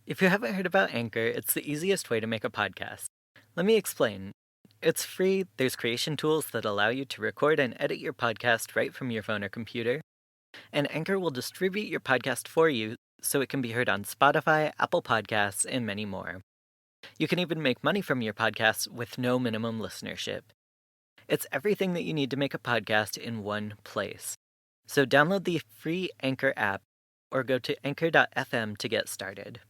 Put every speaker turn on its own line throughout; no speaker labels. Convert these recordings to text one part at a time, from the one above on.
If you haven't heard about Anchor, it's the easiest way to make a podcast. Let me explain. It's free, there's creation tools that allow you to record and edit your podcast right from your phone or computer, and Anchor will distribute your podcast for you so it can be heard on Spotify, Apple Podcasts, and many more. You can even make money from your podcasts with no minimum listenership. It's everything that you need to make a podcast in one place. So download the free Anchor app or go to anchor.fm to get started.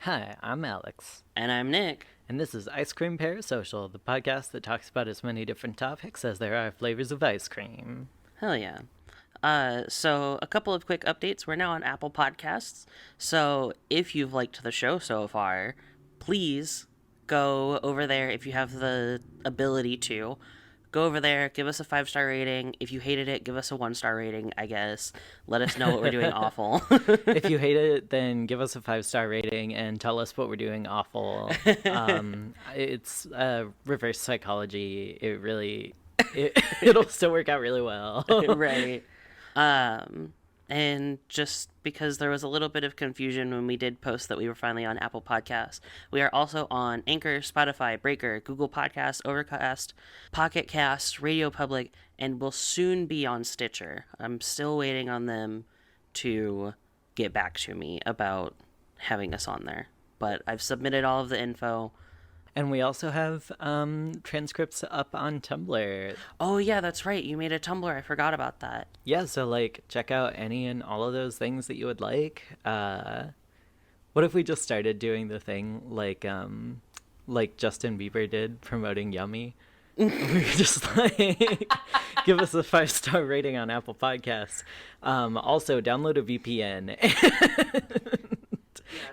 Hi, I'm Alex.
And I'm Nick.
And this is Ice Cream Parasocial, the podcast that talks about as many different topics as there are flavors of ice cream.
Hell yeah. So a couple of quick updates. We're now on Apple Podcasts. So if you've liked the show so far, please go over there if you have the ability to. Go over there, give us a 5-star rating. If you hated it, give us a 1-star rating, I guess. Let us know what we're doing awful.
If you hate it, then give us a 5-star rating and tell us what we're doing awful. It's reverse psychology. It'll still work out really well.
Right. And just because there was a little bit of confusion when we did post that we were finally on Apple Podcasts, we are also on Anchor, Spotify, Breaker, Google Podcasts, Overcast, Pocket Cast, Radio Public, and will soon be on Stitcher. I'm still waiting on them to get back to me about having us on there. But I've submitted all of the info.
And we also have transcripts up on Tumblr.
Oh, yeah, that's right. You made a Tumblr. I forgot about that.
Yeah, so, check out any and all of those things that you would like. What if we just started doing the thing like Justin Bieber did, promoting Yummy? We could just, give us a 5-star rating on Apple Podcasts. Also, download a VPN.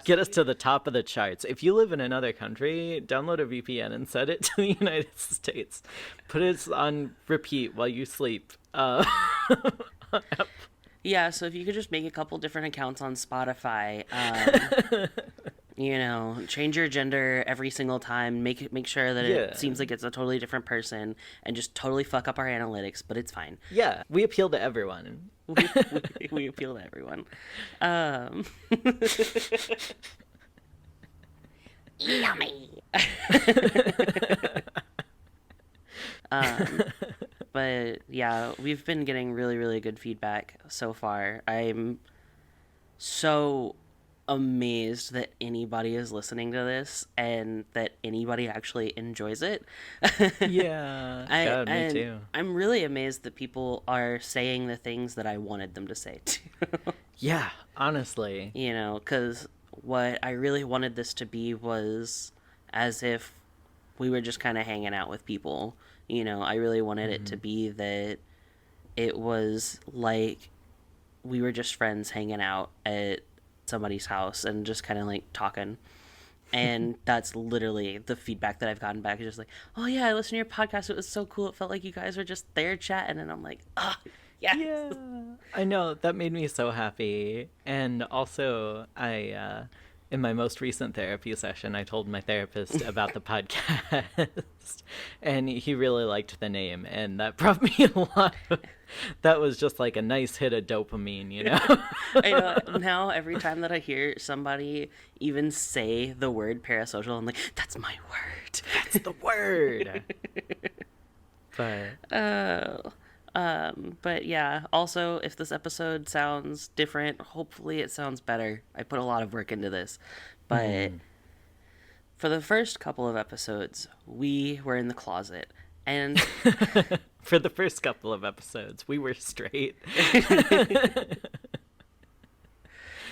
Get us to the top of the charts. If you live in another country, download a VPN and set it to the United States. Put it on repeat while you sleep.
Yeah, so if you could just make a couple different accounts on Spotify, change your gender every single time, make sure that it seems like it's a totally different person, and just totally fuck up our analytics, but it's fine.
Yeah, we appeal to everyone.
We appeal to everyone. Yummy. But yeah, we've been getting really, really good feedback so far. I'm so amazed that anybody is listening to this and that anybody actually enjoys it.
Yeah, me too.
I'm really amazed that people are saying the things that I wanted them to say too.
Yeah, honestly.
Because what I really wanted this to be was as if we were just kind of hanging out with people. I really wanted it to be that it was like we were just friends hanging out at somebody's house and just kind of talking. And that's literally the feedback that I've gotten back. It's just oh yeah, I listened to your podcast. It was so cool. It felt like you guys were just there chatting. And I'm like, yes.
Yeah. I know. That made me so happy. And also, I in my most recent therapy session, I told my therapist about the podcast, and he really liked the name, and that brought me a lot of, that was just a nice hit of dopamine,
I know. Now, every time that I hear somebody even say the word parasocial, I'm like, that's my word.
That's the word.
But yeah, also, if this episode sounds different, hopefully it sounds better. I put a lot of work into this. But for the first couple of episodes, we were in the closet. And
for the first couple of episodes, we were straight.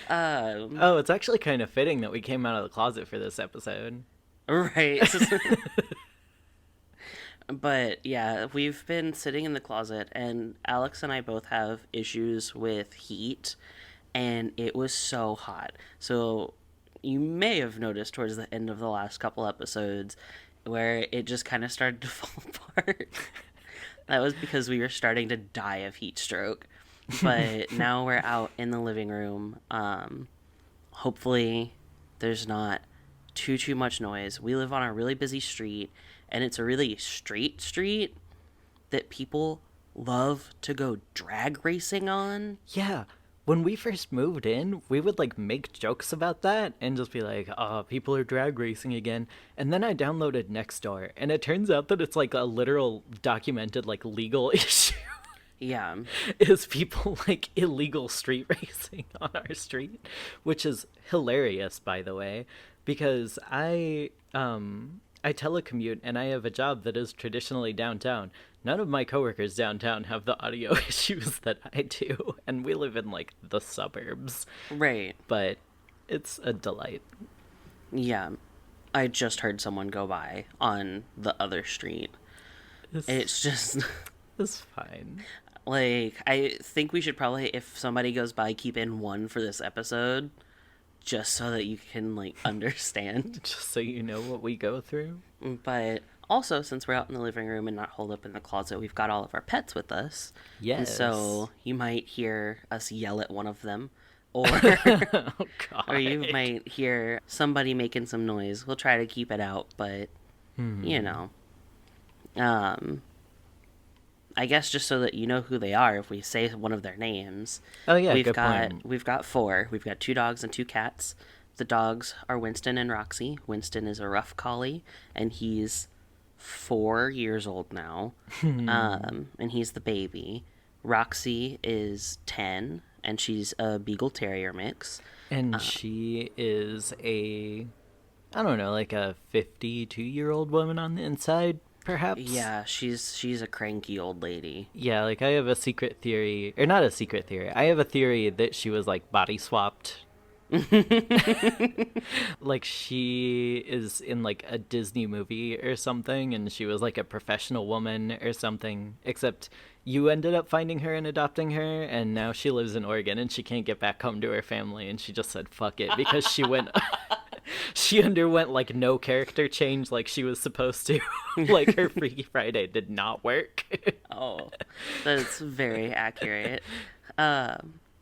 It's actually kind of fitting that we came out of the closet for this episode.
Right. But yeah, we've been sitting in the closet, and Alex and I both have issues with heat, and it was so hot. So you may have noticed towards the end of the last couple episodes where it just kind of started to fall apart. That was because we were starting to die of heat stroke. But now we're out in the living room. Hopefully there's not too much noise. We live on a really busy street, and it's a really straight street that people love to go drag racing on.
Yeah. When we first moved in, we would like make jokes about that and just be like, "Oh, people are drag racing again." And then I downloaded Nextdoor, and it turns out that it's like a literal documented like legal issue.
Yeah.
Is people like illegal street racing on our street, which is hilarious, by the way, because I telecommute and I have a job that is traditionally downtown. None of my coworkers downtown have the audio issues that I do, and we live in like the suburbs.
Right.
But it's a delight.
Yeah. I just heard someone go by on the other street. It's just
it's fine.
like, I think we should probably, if somebody goes by, keep in one for this episode, just so that you can like understand.
Just so you know what we go through.
But also, since we're out in the living room and not holed up in the closet, we've got all of our pets with us.
Yes.
And so you might hear us yell at one of them, or
Oh, God.
or you might hear somebody making some noise. We'll try to keep it out, but you know, I guess just so that you know who they are, if we say one of their names.
Oh yeah,
we've
good
got
point.
we've got 4. We've got 2 dogs and 2 cats. The dogs are Winston and Roxy. Winston is a rough collie, and he's 4 years old now, and he's the baby. Roxy is 10, and she's a Beagle Terrier mix.
And she is I don't know, like a 52-year-old woman on the inside, perhaps?
Yeah, she's a cranky old lady.
Yeah, like I have a secret theory, or not a secret theory, I have a theory that she was like body swapped. Like she is in like a Disney movie or something, and she was like a professional woman or something, except you ended up finding her and adopting her, and now she lives in Oregon and she can't get back home to her family, and she just said fuck it because she went she underwent like no character change like she was supposed to. Like her Freaky Friday did not work.
Oh, that's very accurate.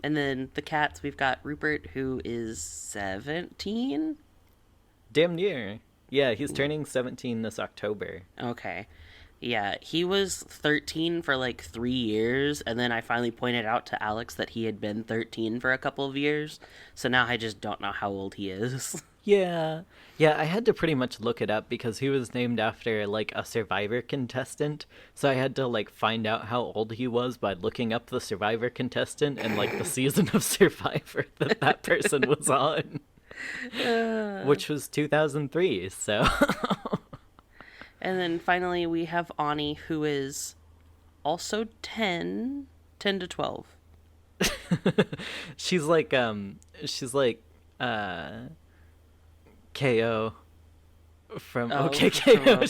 And then the cats, we've got Rupert, who is 17.
Damn near. Yeah, he's turning 17 this October.
Okay. Yeah, he was 13 for like 3 years, and then I finally pointed out to Alex that he had been 13 for a couple of years, so now I just don't know how old he is.
Yeah. Yeah, I had to pretty much look it up because he was named after like a Survivor contestant. So I had to like find out how old he was by looking up the Survivor contestant and like the season of Survivor that person was on. Which was 2003, so
And then finally we have Ani, who is also 10 to 12.
she's like KO from OKKO.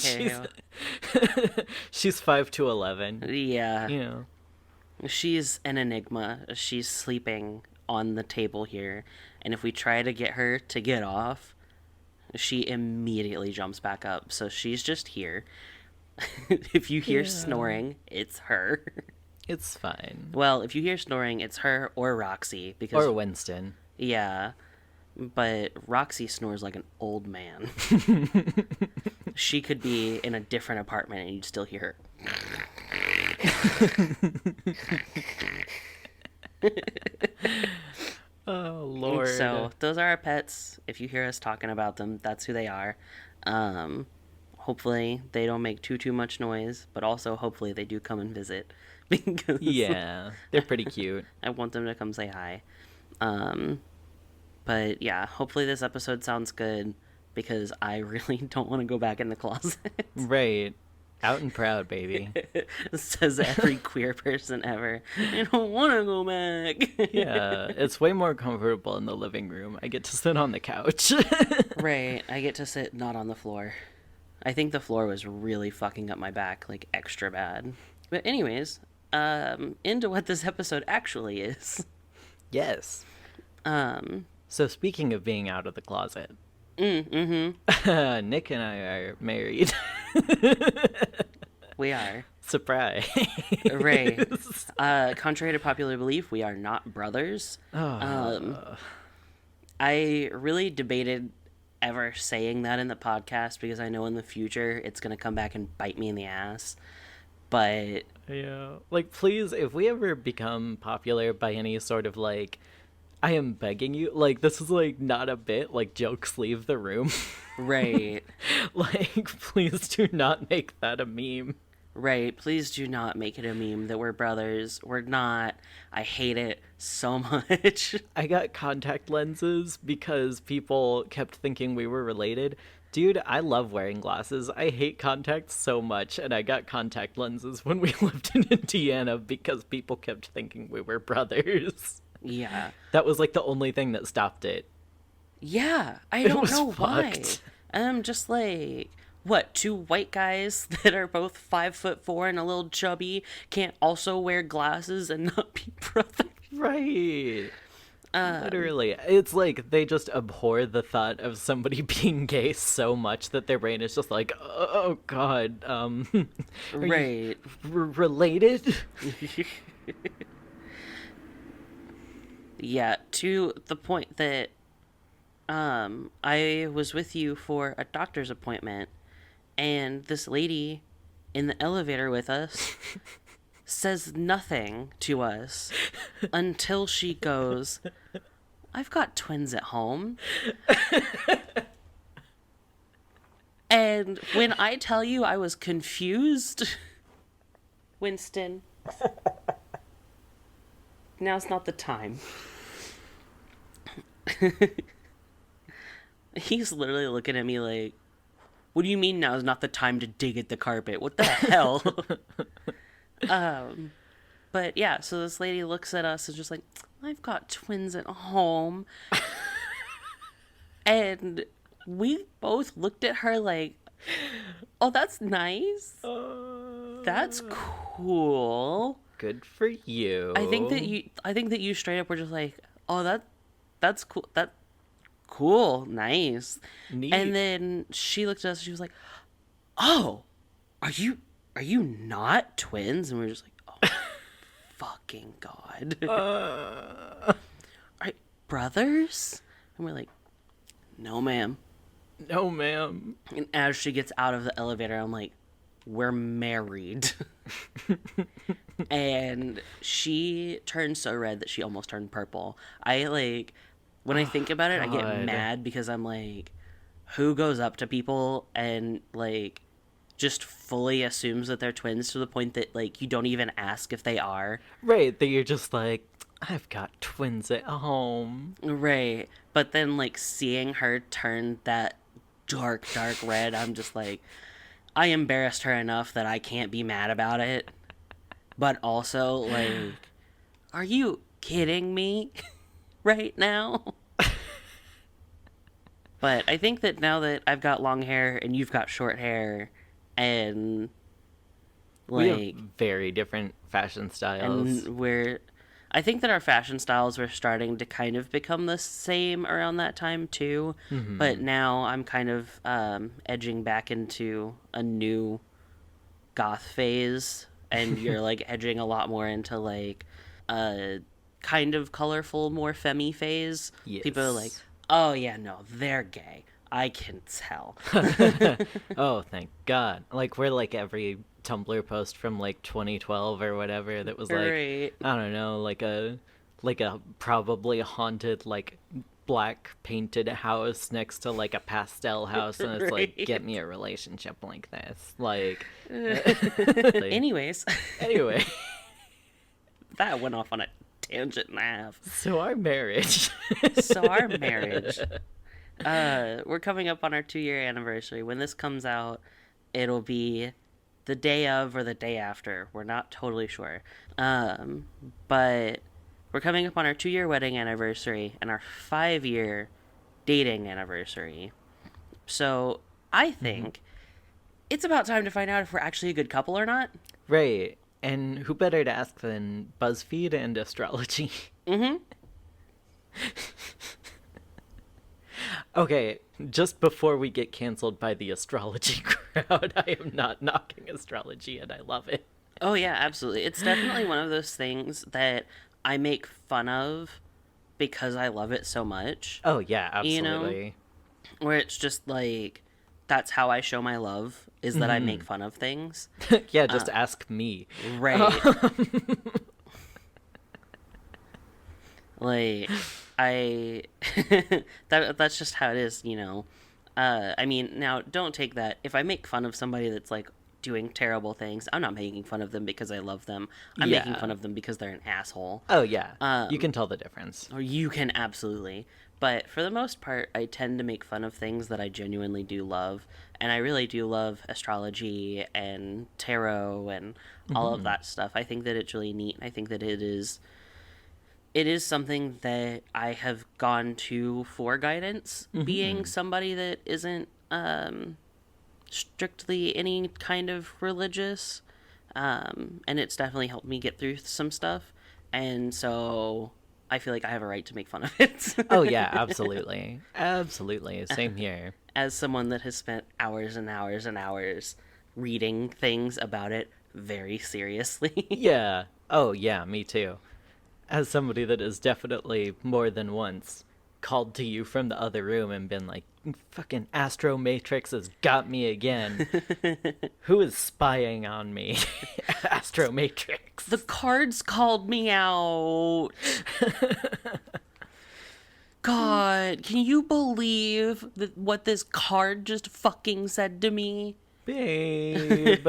She's 5 to 11.
Yeah.
You know.
She's an enigma. She's sleeping on the table here, and if we try to get her to get off, she immediately jumps back up. So she's just here. If you hear snoring, it's her.
It's fine.
Well, if you hear snoring, it's her or Roxy, because
Or Winston.
yeah, but Roxy snores like an old man. She could be in a different apartment and you'd still hear her.
Oh, Lord.
So those are our pets. If you hear us talking about them, that's who they are. Hopefully they don't make too much noise, but also hopefully they do come and visit. Because
yeah, they're pretty cute.
I want them to come say hi. But yeah, hopefully this episode sounds good, because I really don't want to go back in the closet.
Right. Out and proud, baby.
Says every queer person ever. I don't want to go back.
Yeah, it's way more comfortable in the living room. I get to sit on the couch.
Right, I get to sit not on the floor. I think the floor was really fucking up my back, like extra bad. But anyways, into what this episode actually is.
Yes. So speaking of being out of the closet, Nick and I are married.
We are.
Surprise.
Right. Contrary to popular belief, we are not brothers. I really debated ever saying that in the podcast because I know in the future it's going to come back and bite me in the ass. But
Yeah. Like, please, if we ever become popular by any sort of, like, I am begging you, like, this is, like, not a bit, like, jokes leave the room.
right,
Like, please do not make that a meme.
right. Please do not make it a meme that we're brothers. We're not. I hate it so much.
I got contact lenses because people kept thinking we were related. Dude, I love wearing glasses. I hate contacts so much, and I got contact lenses when we lived in Indiana because people kept thinking we were brothers.
Yeah.
That was like the only thing that stopped it.
Yeah, I
It
don't
was
know why.
fucked.
And I'm just like, what, two white guys that are both 5'4" and a little chubby can't also wear glasses and not be brothers?
Right. Literally. It's like they just abhor the thought of somebody being gay so much that their brain is just like, oh god, are you
Right.
related?
Yeah, to the point that I was with you for a doctor's appointment, and this lady in the elevator with us says nothing to us until she goes, I've got twins at home. And when I tell you I was confused, Winston, now's not the time. He's literally looking at me like, what do you mean now's not the time to dig at the carpet? What the hell? But yeah, so this lady looks at us and just like, I've got twins at home. And we both looked at her like, oh, that's nice. That's cool.
Good for you.
I think that you straight up were just like, oh, that's cool. That's cool. Nice.
Neat.
And then she looked at us and she was like, oh, are you not twins? And we were just like, oh, fucking God. Are brothers? And we're like, no, ma'am.
No, ma'am.
And as she gets out of the elevator, I'm like, we're married. And she turned so red that she almost turned purple. When I think about it, I get
God.
mad because I'm like, who goes up to people and like just fully assumes that they're twins to the point that like you don't even ask if they are?
Right, that you're just like, I've got twins at home.
Right. But then like seeing her turn that dark red, I'm just like, I embarrassed her enough that I can't be mad about it. But also, like, are you kidding me right now? But I think that now that I've got long hair and you've got short hair and
We
like
have very different fashion styles.
and I think that our fashion styles were starting to kind of become the same around that time too.
Mm-hmm.
But now I'm kind of edging back into a new goth phase, and you're like edging a lot more into like a kind of colorful, more femmy phase.
Yes.
People are like, oh yeah, no, they're gay. I can tell.
Oh, thank God. Like, we're like every Tumblr post from like 2012 or whatever that was like,
Right.
I don't know, like a probably haunted like black painted house next to like a pastel house, and it's like,
Right.
get me a relationship like this. Like,
Anyways,
anyway,
that went off on a tangent and a half.
so our marriage.
So our marriage, we're coming up on our 2-year anniversary. When this comes out, it'll be the day of or the day after. We're not totally sure. But we're coming up on our 2-year wedding anniversary and our 5-year dating anniversary. So I think it's about time to find out if we're actually a good couple or not.
Right. And who better to ask than BuzzFeed and astrology?
Mm-hmm.
Okay, just before we get canceled by the astrology crowd, I am not knocking astrology and I love it.
Oh, yeah, absolutely. It's definitely one of those things that I make fun of because I love it so much.
Oh, yeah,
You know?
absolutely.
where it's just like, that's how I show my love, is that I make fun of things.
Yeah, just ask me.
Right. Like, I that's just how it is, you know. I mean, now don't take that. If I make fun of somebody that's like doing terrible things, I'm not making fun of them because I love them. I'm making fun
Yeah.
of them because they're an asshole.
Oh, yeah. You can tell the difference.
Or you can absolutely. But for the most part, I tend to make fun of things that I genuinely do love. And I really do love astrology and tarot and all of that stuff. I think that it's really neat. I think that it is something that I have gone to for guidance, being somebody that isn't strictly any kind of religious. And it's definitely helped me get through some stuff. And so I feel like I have a right to make fun of it.
Oh, yeah, absolutely. Absolutely. Same here.
As someone that has spent hours and hours and hours reading things about it very seriously.
Yeah. Oh, yeah, me too. As somebody that has definitely more than once called to you from the other room and been like, fucking Astro Matrix has got me again. Who is spying on me? Astro Matrix.
The cards called me out. God, can you believe what this card just fucking said to me?
Babe.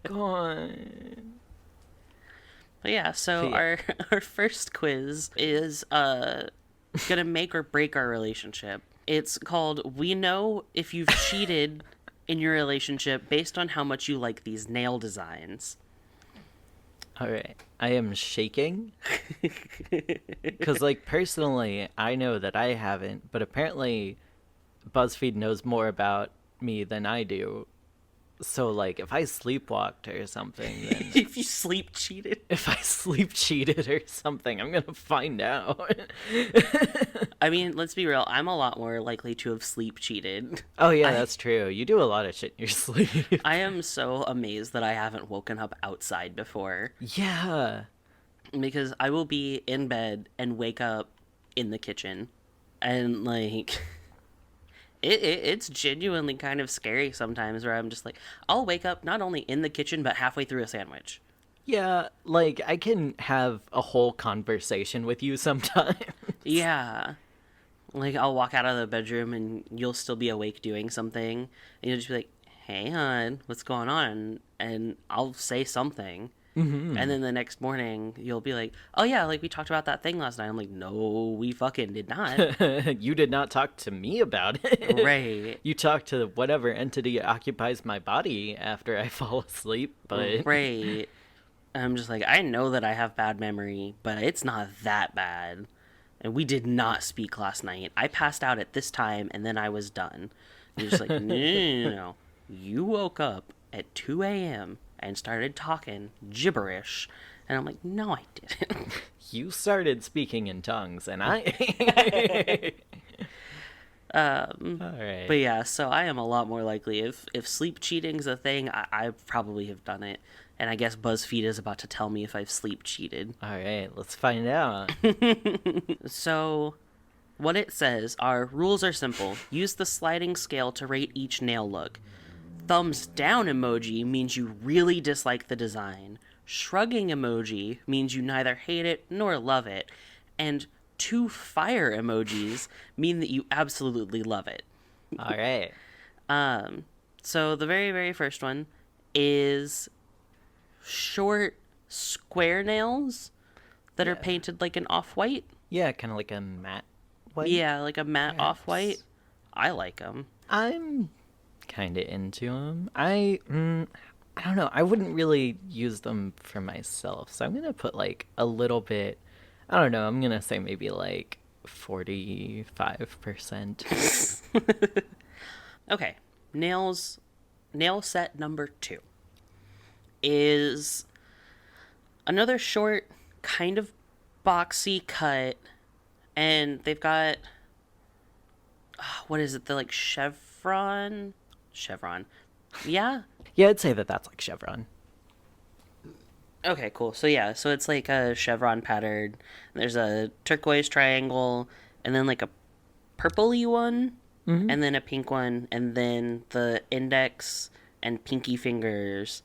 Go on.
But yeah, so
Yeah.
our first quiz is gonna make or break our relationship. It's called "We Know If You've Cheated in Your Relationship Based on How Much You Like These Nail Designs."
All right. I am shaking. Because, like, personally, I know that I haven't, but apparently BuzzFeed knows more about me than I do. So, like, if I sleepwalked or something, then
If you sleep cheated.
if I sleep cheated or something, I'm gonna find out.
I mean, let's be real. I'm a lot more likely to have sleep cheated.
Oh, yeah, that's true. You do a lot of shit in your sleep.
I am so amazed that I haven't woken up outside before,
Yeah.
because I will be in bed and wake up in the kitchen, and like it's genuinely kind of scary sometimes, where I'm just like, I'll wake up not only in the kitchen but halfway through a sandwich.
Yeah, like, I can have a whole conversation with you sometimes.
Yeah. Like, I'll walk out of the bedroom and you'll still be awake doing something, and you'll just be like, "Hey, hon, what's going on?" And I'll say something. And then the next morning, you'll be like, "Oh, yeah, like we talked about that thing last night." I'm like, "No, we fucking did not."
You did not talk to me about it.
Right.
You talk to whatever entity occupies my body after I fall asleep, but
Right. And I'm just like, I know that I have bad memory, but it's not that bad. And we did not speak last night. I passed out at this time, and then I was done. And you're just like, no, no, no, no, no. You woke up at 2 a.m. and started talking gibberish. And I'm like, no, I didn't.
you started speaking in tongues, and I. All right.
But yeah, so I am a lot more likely. If sleep cheating's a thing, I probably have done it. And I guess BuzzFeed is about to tell me if I've sleep cheated.
All right, let's find out.
So, what it says are, rules are simple. Use the sliding scale to rate each nail look. Thumbs down emoji means you really dislike the design. Shrugging emoji means you neither hate it nor love it. And two fire emojis mean that you absolutely love it.
All right.
So the very, very first one is short square nails that are painted like an off-white.
Yeah, kind of like a matte white.
Yeah, like a matte
Perhaps.
off-white. I like them.
I'm kind of into them. I don't know. I wouldn't really use them for myself, so I'm gonna put like a little bit. I don't know. I'm gonna say maybe like 45%.
Okay, nails. Nail set number 2 is another short, kind of boxy cut, and they've got what is it? The like chevron. Yeah.
Yeah, I'd say that that's like chevron.
Okay, cool. So yeah, so it's like a chevron pattern. There's a turquoise triangle, and then like a purpley one.
Mm-hmm.
and then a pink one, and then the index and pinky fingers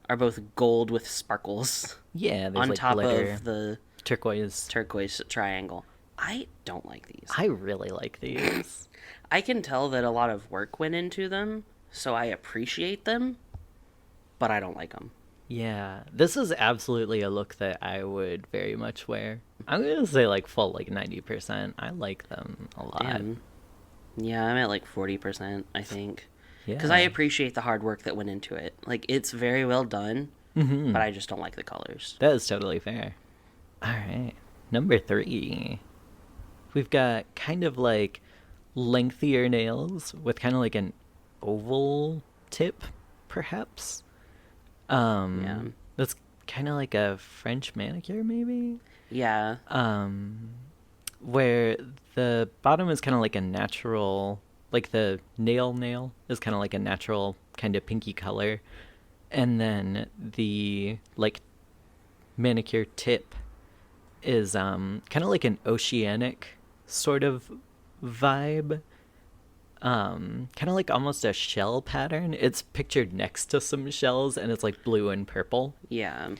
are both gold with sparkles
Yeah, there's
on
like
top
glitter,
of the
turquoise.
turquoise triangle. I don't like these.
I really like these.
I can tell that a lot of work went into them, so I appreciate them, but I don't like them.
Yeah, this is absolutely a look that I would very much wear. I'm gonna say like full like 90%. I like them a lot.
Damn. Yeah, I'm at like 40%, I think. Because I
Yeah.
appreciate the hard work that went into it. Like, it's very well done,
Mm-hmm.
but I just don't like the colors.
That is totally fair. All right. Number 3. We've got kind of like lengthier nails with kind of like an oval tip, perhaps.
Yeah.
That's kind of like a French manicure, maybe.
Yeah.
Um, where the bottom is kind of like a natural, like the nail is kind of like a natural kind of pinky color, and then the like manicure tip is kind of like an oceanic sort of vibe, kind of like almost a shell pattern. It's pictured next to some shells and it's like blue and purple.
Yeah.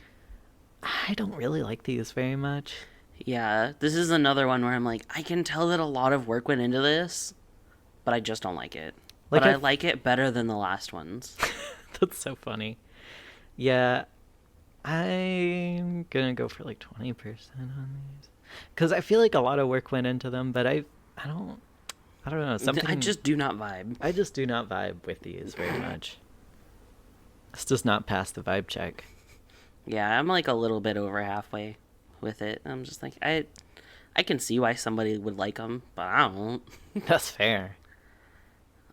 I don't really like these very much.
Yeah. This is another one where I'm like, I can tell that a lot of work went into this, but I just don't like it.
Like
But I like it better than the last ones.
That's so funny. Yeah, I'm gonna go for like 20% on these because I feel like a lot of work went into them, but I don't I don't know
I
something.
just do not vibe.
I just do not vibe with these very much. This does not pass the vibe check.
Yeah, I'm like a little bit over halfway with it. I'm just like, I can see why somebody would like them, but I don't.
That's fair.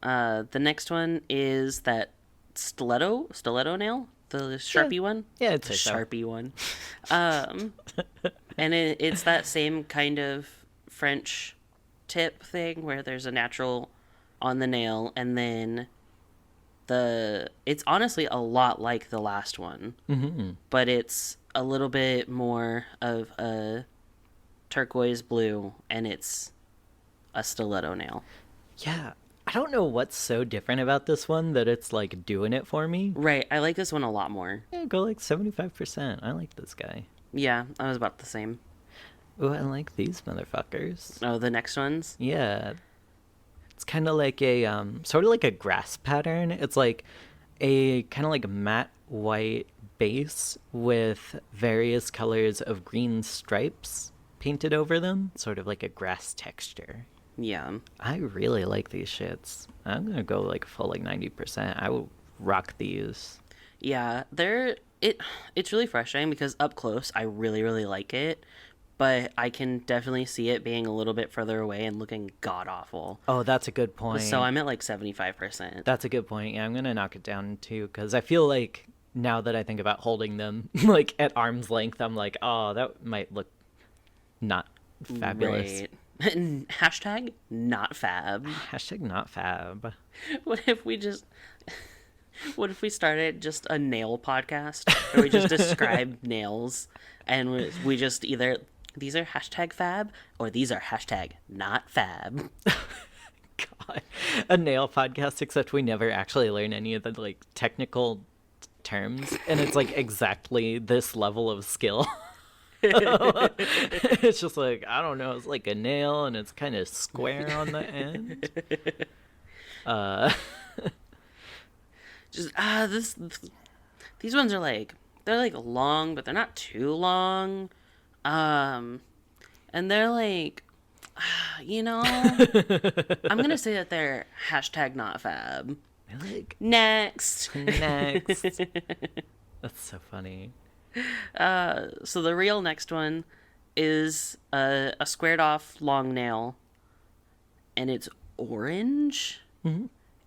The next one is that stiletto nail, the Sharpie one.
Yeah,
The
it's so.
Sharpie one. Um, and it's that same kind of French tip thing where there's a natural on the nail, and then it's honestly a lot like the last one,
Mm-hmm.
but it's a little bit more of a turquoise blue, and it's a stiletto nail.
Yeah, I don't know what's so different about this one that it's like doing it for me.
Right, I like this one a lot more.
Yeah, go like 75%. I like this guy.
Yeah, I was about the same.
Oh, I like these motherfuckers.
Oh, the next ones?
Yeah, it's kind of like a sort of like a grass pattern. It's like a kind of like matte white base with various colors of green stripes painted over them, sort of like a grass texture.
Yeah.
I really like these shits. I'm gonna go like full like 90%. I will rock these.
Yeah, it's really frustrating because up close I really really like it, but I can definitely see it being a little bit further away and looking god awful.
Oh, that's a good point.
So I'm at like 75%.
That's a good point. Yeah, I'm gonna knock it down too because I feel like now that I think about holding them like at arm's length, I'm like, oh, that might look not fabulous.
Right. Hashtag not fab.
Hashtag not fab.
What if we just what if we started just a nail podcast where we just describe nails and we just either these are hashtag fab or these are hashtag not fab.
God, a nail podcast, except we never actually learn any of the like technical terms, and it's like exactly this level of skill. It's just like, I don't know, it's like a nail and it's kind of square on the end. Uh,
Just these ones are like they're like long, but they're not too long. And they're like I'm gonna say that they're hashtag not fab.
like
Next.
next. That's so funny.
So the real next one is a squared off long nail, and it's orange,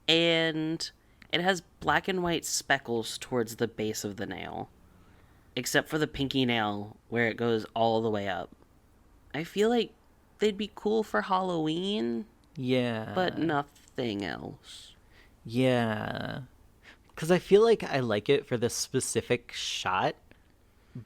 and it has black and white speckles towards the base of the nail, except for the pinky nail where it goes all the way up. I feel like they'd be cool for Halloween,
Yeah.
but nothing else.
Yeah. Because I feel like I like it for this specific shot,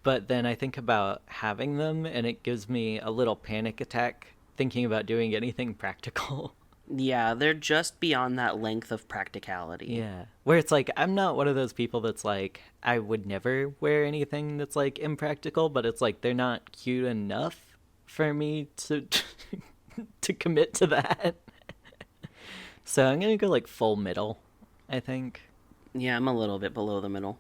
but then I think about having them and it gives me a little panic attack thinking about doing anything practical.
Yeah, they're just beyond that length of practicality.
Yeah. Where it's like, I'm not one of those people that's like, I would never wear anything that's like impractical, but it's like they're not cute enough for me to to commit to that. So I'm gonna go like full middle, I think.
Yeah, I'm a little bit below the middle.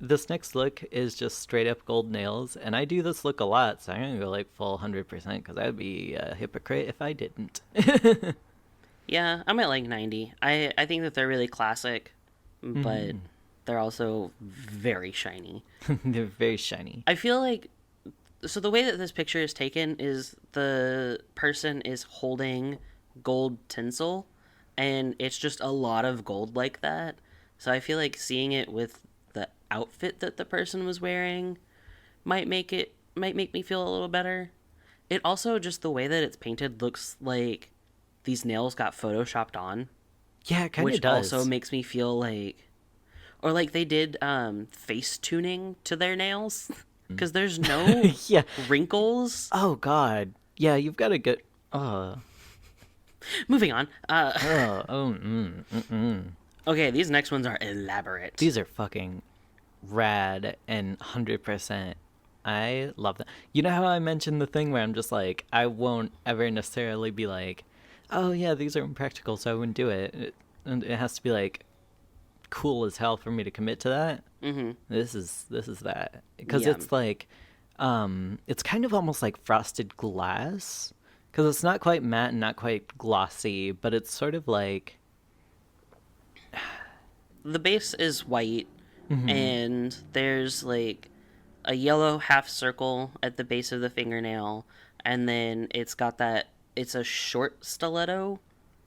This next look is just straight up gold nails, and I do this look a lot, so I'm gonna go like full 100% because I'd be a hypocrite if I didn't.
Yeah, I'm at like 90. I think that they're really classic, but they're also very shiny.
They're very shiny.
I feel like so the way that this picture is taken is the person is holding gold tinsel and it's just a lot of gold like that. So I feel like seeing it with the outfit that the person was wearing might make me feel a little better. It also just the way that it's painted looks like these nails got photoshopped on,
Yeah, it kind of
which
does.
also makes me feel like or like they did face tuning to their nails because there's no
Yeah.
wrinkles.
Oh God. Yeah, you've got a good. Oh.
Moving on.
Oh. Oh.
Okay, these next ones are elaborate.
These are fucking rad and 100%. I love them. You know how I mentioned the thing where I'm just like, I won't ever necessarily be like, oh yeah, these are impractical, so I wouldn't do it. And it has to be like cool as hell for me to commit to that.
Mm-hmm.
This is that because
Yeah.
it's like, it's kind of almost like frosted glass because it's not quite matte and not quite glossy, but it's sort of like,
The base is white,
mm-hmm.
and there's like a yellow half circle at the base of the fingernail, and then it's got that. It's a short stiletto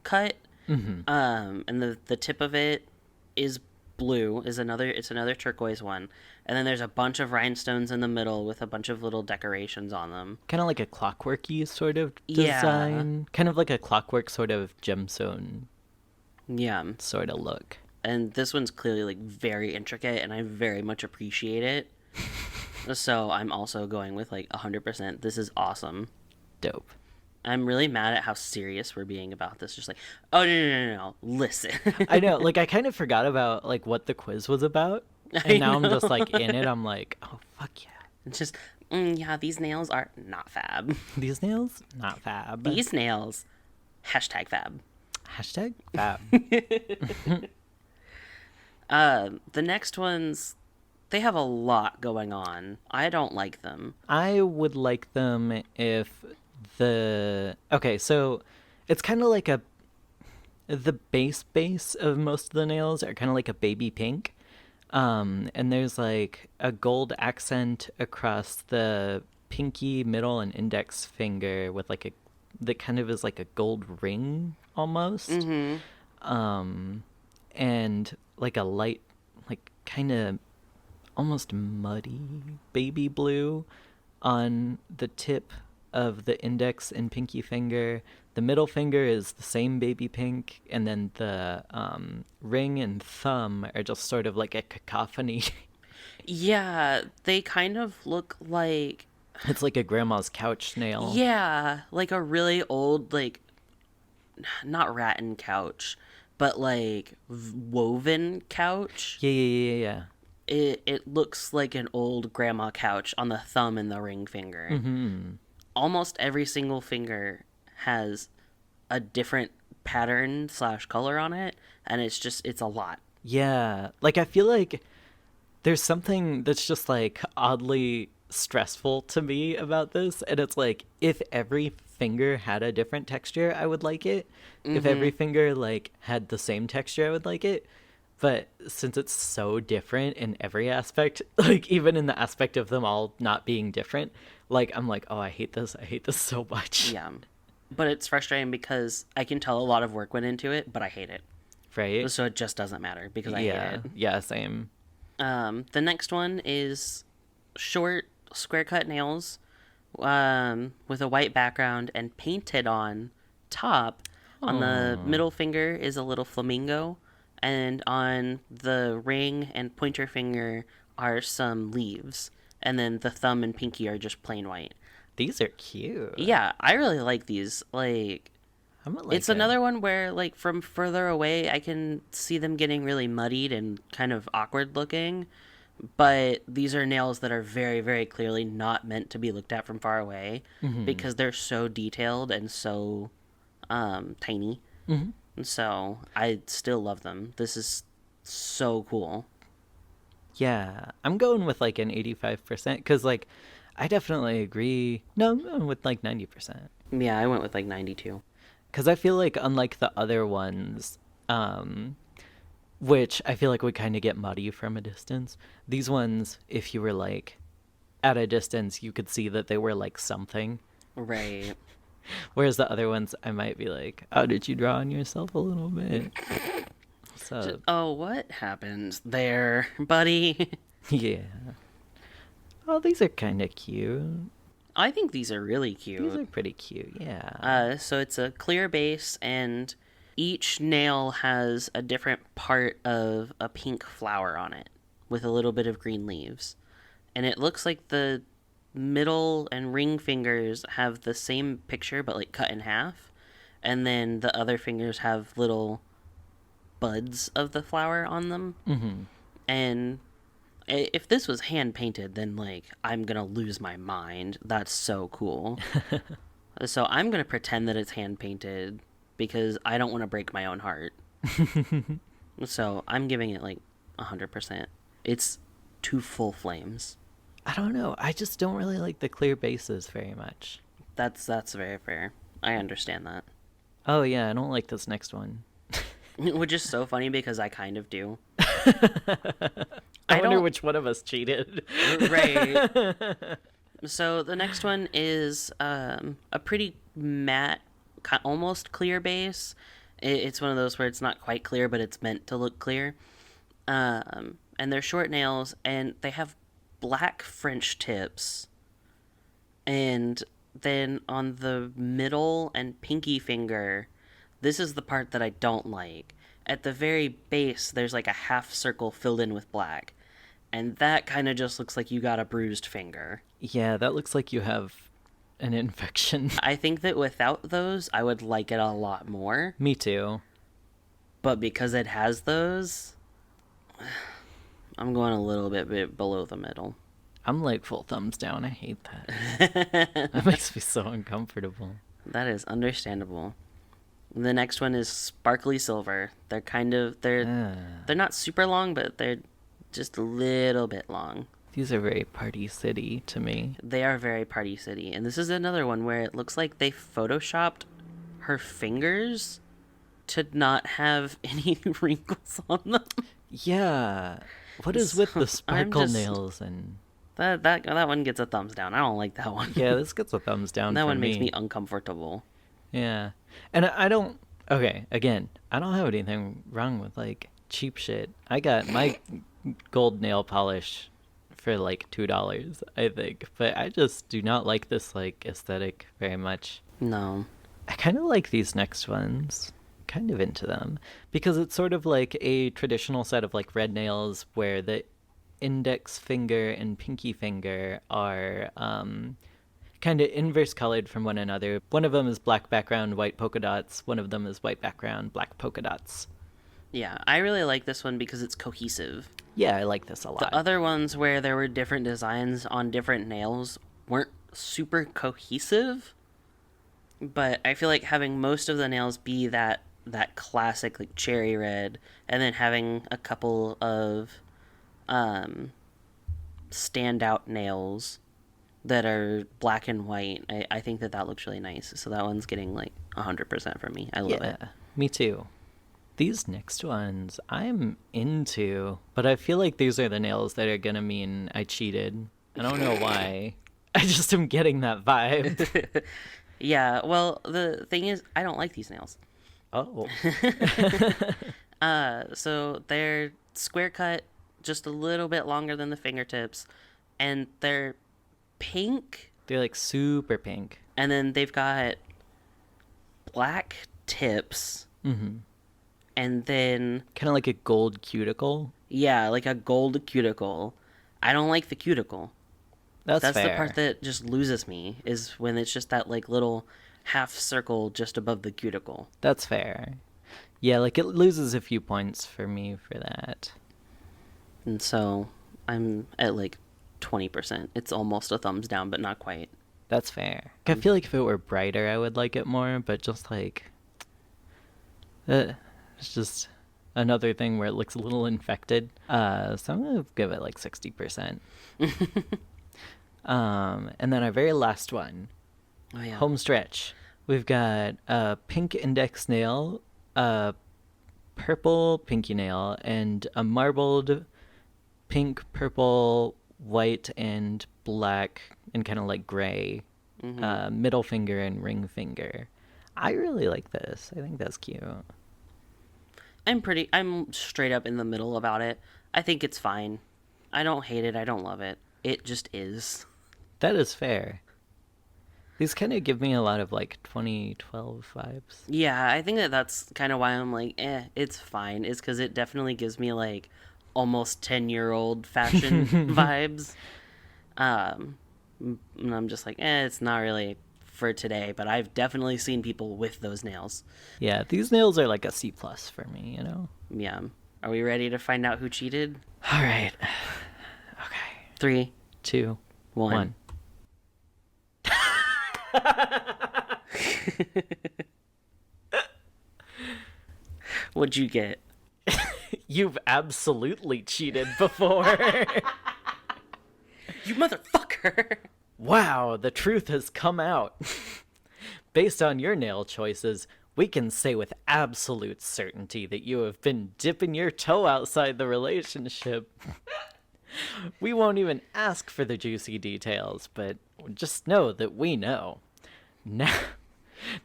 cut,
Mm-hmm.
and the tip of it is blue. It's another turquoise one, and then there's a bunch of rhinestones in the middle with a bunch of little decorations on them.
Kind of like a clockworky sort of
Yeah.
design, kind of like a clockwork sort of gemstone
Yeah.
sort of look.
And this one's clearly like very intricate and I very much appreciate it. So I'm also going with like 100%. This is awesome.
Dope.
I'm really mad at how serious we're being about this. Just like, oh no, listen.
I know, like I kind of forgot about like what the quiz was about, and now I'm just like in it. I'm like, oh fuck yeah,
It's just, yeah, these nails are not fab.
these nails not fab.
These nails, hashtag fab.
Hashtag fab.
The next ones, they have a lot going on. I don't like them.
I would like them if okay, so it's kind of like the base of most of the nails are kind of like a baby pink. And there's like a gold accent across the pinky, middle, and index finger with like that kind of is like a gold ring almost.
Mm-hmm.
And like a light, like kind of almost muddy baby blue on the tip of the index and pinky finger. The middle finger is the same baby pink, and then the ring and thumb are just sort of like a cacophony.
Yeah, they kind of look like,
It's like a grandma's couch nail.
yeah, like a really old, like, not rattan couch, but like woven couch.
Yeah.
It looks like an old grandma couch on the thumb and the ring finger.
Mm-hmm.
Almost every single finger has a different pattern / color on it, and it's a lot.
Yeah, like I feel like there's something that's just like oddly stressful to me about this, and it's like if every finger had a different texture, I would like it. If every finger like had the same texture, I would like it. But since it's so different in every aspect, like even in the aspect of them all not being different, like I'm like, oh, I hate this so much.
Yeah. But it's frustrating because I can tell a lot of work went into it, but I hate it.
Right?
So it just doesn't matter because I hate it.
Yeah, same.
The next one is short square cut nails with a white background and painted on top. On the middle finger is a little flamingo, and on the ring and pointer finger are some leaves, and then the thumb and pinky are just plain white.
These are cute.
Yeah, I really like these. Like,
I'm gonna
It's
like it.
another one where, like, from further away, I can see them getting really muddied and kind of awkward looking. But these are nails that are very, very clearly not meant to be looked at from far away
Mm-hmm.
because they're so detailed and so tiny.
Mm-hmm.
And so I still love them. This is so cool.
Yeah, I'm going with like an 85% because like I definitely agree. No, I'm going with like 90%
Yeah, I went with like 92.
because I feel like unlike the other ones, um, which I feel like would kind of get muddy from a distance, these ones, if you were like at a distance, you could see that they were like something.
Right.
Whereas the other ones, I might be like, "Oh, did you draw on yourself a little bit?" So
Oh, what happened there, buddy?
yeah. Oh, these are kind of cute.
I think these are really
These
cute.
are pretty cute. Yeah.
So it's a clear base, and each nail has a different part of a pink flower on it with a little bit of green leaves. And it looks like the middle and ring fingers have the same picture but like cut in half. And then the other fingers have little buds of the flower on them.
Mm-hmm.
And if this was hand painted, then like I'm gonna lose my mind. That's so cool. So I'm gonna pretend that it's hand painted because I don't want to break my own heart. So I'm giving it like 100%. It's two full flames.
I don't know. I just don't really like the clear bases very much.
That's very fair. I understand that.
Oh yeah, I don't like this next one.
Which is so funny because I kind of do.
I
I
wonder
don't.
which one of us cheated.
Right. So the next one is a pretty matte, almost clear base. It's one of those where it's not quite clear, but it's meant to look clear. And they're short nails, and they have black French tips. And then on the middle and pinky finger, this is the part that I don't like. At the very base, there's like a half circle filled in with black. And that kind of just looks like you got a bruised finger.
Yeah, that looks like you have an infection.
I think that without those, I would like it a lot more.
Me too.
But because it has those, I'm going a little bit below the middle.
I'm like full thumbs down. I hate that. That makes me so uncomfortable.
That is understandable. The next one is sparkly silver. They're kind of they're not super long, but they're just a little bit long.
These are very Party City to me.
They are very Party City, and this is another one where it looks like they photoshopped her fingers to not have any wrinkles on them.
Yeah. What is with the sparkle nails and
That one gets a thumbs down. I don't like that one.
yeah, this gets a thumbs down
That
for
one
me.
makes me uncomfortable.
Yeah. And I don't okay, again, I don't have anything wrong with like cheap shit. I got my gold nail polish for like $2, I think. But I just do not like this like aesthetic very much.
No.
I kind of like these next ones. Kind of into them because it's sort of like a traditional set of like red nails where the index finger and pinky finger are kind of inverse colored from one another. One of them is black background, white polka dots. One of them is white background, black polka dots.
Yeah, I really like this one because it's cohesive.
Yeah, I like this a lot.
The other ones where there were different designs on different nails weren't super cohesive, but I feel like having most of the nails be that classic like cherry red, and then having a couple of standout nails that are black and white, I think that looks really nice. So that one's getting like 100% for me. I love it.
Me too. These next ones I'm into, but I feel like these are the nails that are gonna mean I cheated. I don't know why. I just am getting that vibe.
Yeah, well, the thing is, I don't like these nails.
Oh.
So they're square cut, just a little bit longer than the fingertips, and they're pink,
They're like super pink.
and then they've got black tips, and then
Kind of like a gold cuticle.
yeah, like a gold cuticle. I don't like the cuticle.
That's
That's
fair.
the part that just loses me, is when it's just that like little half circle just above the cuticle.
That's fair. Yeah, like it loses a few points for me for that.
And so I'm at like 20%. It's almost a thumbs down, but not quite.
That's fair. I feel like if it were brighter, I would like it more, but just like, it's just another thing where it looks a little infected. So I'm gonna give it like 60%. And then our very last one, home stretch. We've got a pink index nail, a purple pinky nail, and a marbled pink, purple, white, and black, and kind of like gray middle finger and ring finger. I really like this. I think that's cute.
I'm straight up in the middle about it. I think it's fine. I don't hate it. I don't love it. It just is.
That is fair. These kind of give me a lot of like 2012 vibes.
Yeah, I think that's kind of why I'm like, it's fine. It's because it definitely gives me like almost 10-year-old fashion vibes. And I'm just like, it's not really for today, but I've definitely seen people with those nails.
Yeah, these nails are like a C+ for me, you know?
Yeah. Are we ready to find out who cheated?
All right. Okay.
3,
2, 1.
What'd you get?
You've absolutely cheated before.
You motherfucker!
Wow, the truth has come out. Based on your nail choices, we can say with absolute certainty that you have been dipping your toe outside the relationship. We won't even ask for the juicy details, but just know that we know.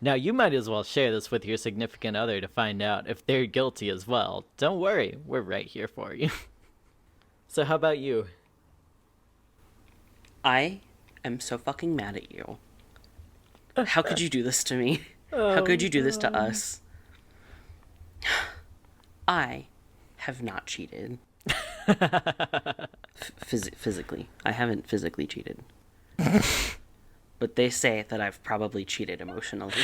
Now you might as well share this with your significant other to find out if they're guilty as well. Don't worry, we're right here for you. So how about you?
I am so fucking mad at you. How could you do this to me? How could you do this to us? I have not cheated. Physically. I haven't physically cheated. But they say that I've probably cheated emotionally.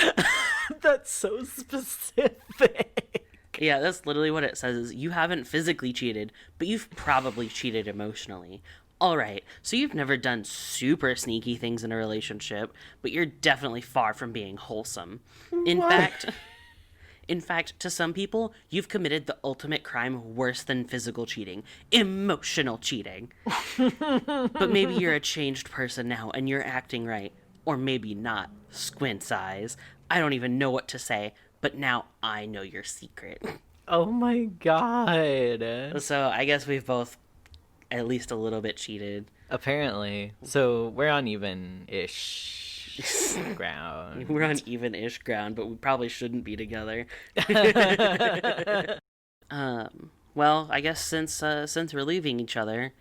That's so specific.
Yeah, that's literally what it says. Is you haven't physically cheated, but you've probably cheated emotionally. All right, so you've never done super sneaky things in a relationship, but you're definitely far from being wholesome. In fact, to some people, you've committed the ultimate crime worse than physical cheating, emotional cheating. But maybe you're a changed person now and you're acting right. Or maybe not. Squint's eyes. I don't even know what to say, but now I know your secret.
Oh my god.
So I guess we've both at least a little bit cheated.
Apparently. So we're on even-ish ground.
We're on even-ish ground, but we probably shouldn't be together. Well, I guess since we're leaving each other,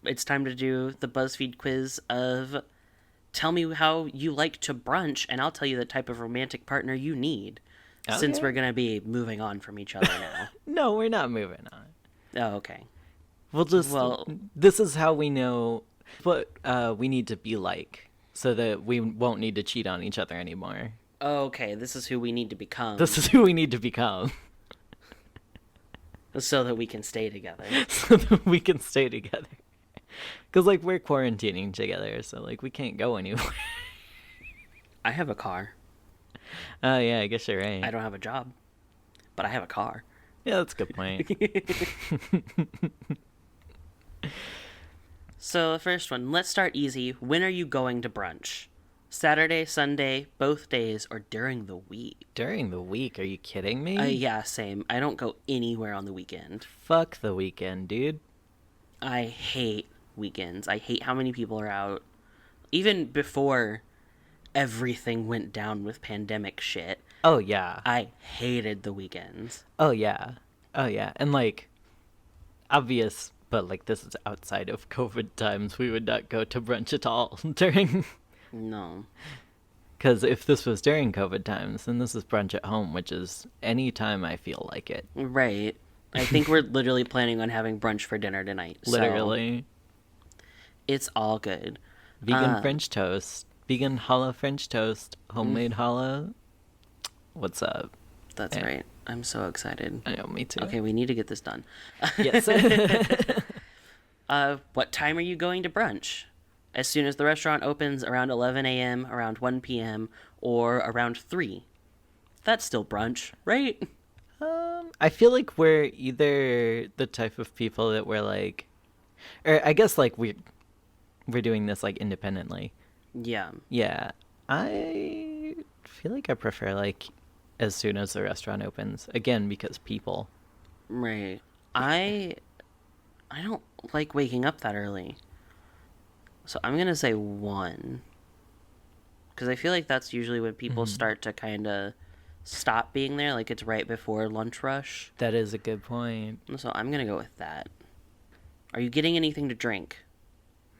it's time to do the BuzzFeed quiz of tell me how you like to brunch, and I'll tell you the type of romantic partner you need. Okay. Since we're going to be moving on from each other now.
No, we're not moving on.
Oh, okay.
This is how we know what we need to be like so that we won't need to cheat on each other anymore.
Okay, this is who we need to become.
This is who we need to become.
So that we can stay together.
So that we can stay together. Because, like, we're quarantining together, so, like, we can't go anywhere.
I have a car.
Oh, yeah, I guess you're right.
I don't have a job, but I have a car.
Yeah, that's a good point.
So, the first one, let's start easy. When are you going to brunch? Saturday, Sunday, both days, or during the week?
During the week? Are you kidding me?
Yeah, same. I don't go anywhere on the weekend.
Fuck the weekend, dude.
I hate weekends. I hate how many people are out. Even before everything went down with pandemic shit.
Oh, yeah.
I hated the weekends.
Oh, yeah. Oh, yeah. And, like, obvious, but, like, this is outside of COVID times. We would not go to brunch at all during...
No.
Because if this was during COVID times, then this is brunch at home, which is any time I feel like it.
Right. I think we're literally planning on having brunch for dinner tonight.
Literally.
So it's all good.
Vegan French toast. Vegan challah French toast, homemade challah. What's up?
That's right. I'm so excited.
I know, me too.
Okay, we need to get this done.
Yes.
What time are you going to brunch? As soon as the restaurant opens, around 11 a.m., around 1 p.m., or around 3. That's still brunch, right?
I feel like we're either the type of people that we're like, or I guess like we're doing this like independently.
Yeah.
Yeah, I feel like I prefer like as soon as the restaurant opens. Again, because people.
Right. I don't like waking up that early. So I'm going to say 1. Because I feel like that's usually when people start to kind of stop being there. Like it's right before lunch rush.
That is a good point.
So I'm going to go with that. Are you getting anything to drink?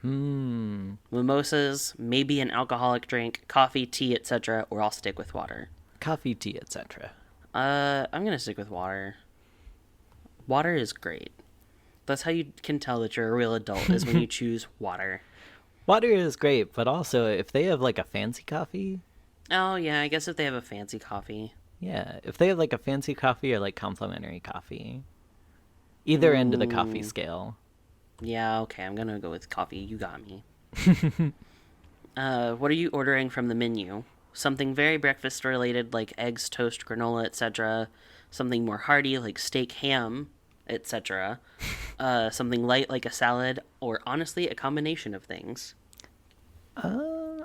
Mimosas, maybe an alcoholic drink, coffee, tea, etc. Or I'll stick with water.
Coffee, tea, etc.
I'm going to stick with water. Water is great. That's how you can tell that you're a real adult, is when you choose water.
Water is great, but also if they have like a fancy coffee.
Oh, yeah, I guess if they have a fancy coffee.
Yeah, if they have like a fancy coffee or like complimentary coffee. Either end of the coffee scale.
Yeah, okay, I'm gonna go with coffee. You got me. What are you ordering from the menu? Something very breakfast related like eggs, toast, granola, etc. Something more hearty like steak, ham, etc. Something light like a salad, or honestly, a combination of things.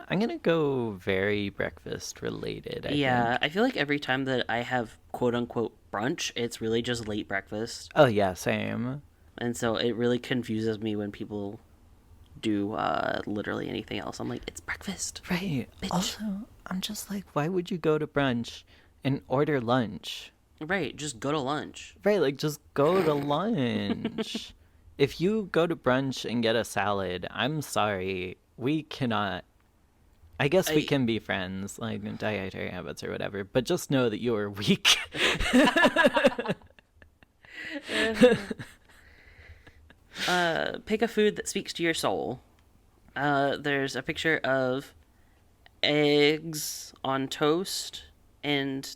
I'm gonna go very breakfast related. I think.
I feel like every time that I have quote unquote brunch, it's really just late breakfast.
Oh yeah, same.
And so it really confuses me when people do literally anything else. I'm like, it's breakfast.
Right.
Bitch.
Also, I'm just like, why would you go to brunch and order lunch?
Right, just go to lunch.
Right, like just go to lunch. If you go to brunch and get a salad, I'm sorry, we cannot. I guess we can be friends, like dietary habits or whatever, but just know that you are weak.
Pick a food that speaks to your soul. There's a picture of eggs on toast and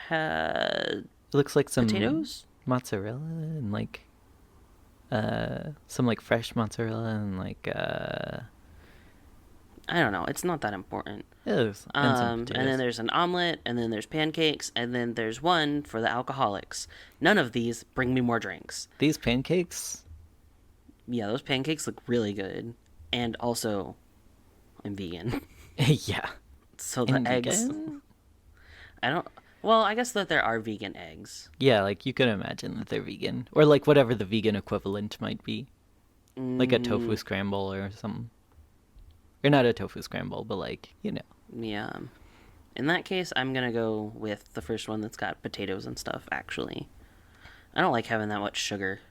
It looks like some
potatoes?
mozzarella and like some like fresh mozzarella and like
I don't know. It's not that important.
it is, and some
And
potatoes.
then there's an omelet, and then there's pancakes, and then there's one for the alcoholics. None of these bring me more drinks.
These pancakes.
Yeah, those pancakes look really good. And also, I'm vegan.
Yeah.
So the
And
eggs.
vegan?
I don't. Well, I guess that there are vegan eggs.
Yeah, like you can imagine that they're vegan, or like whatever the vegan equivalent might be, like a tofu scramble or something. Or not a tofu scramble, but like, you know.
Yeah. In that case, I'm gonna go with the first one that's got potatoes and stuff, actually. I don't like having that much sugar.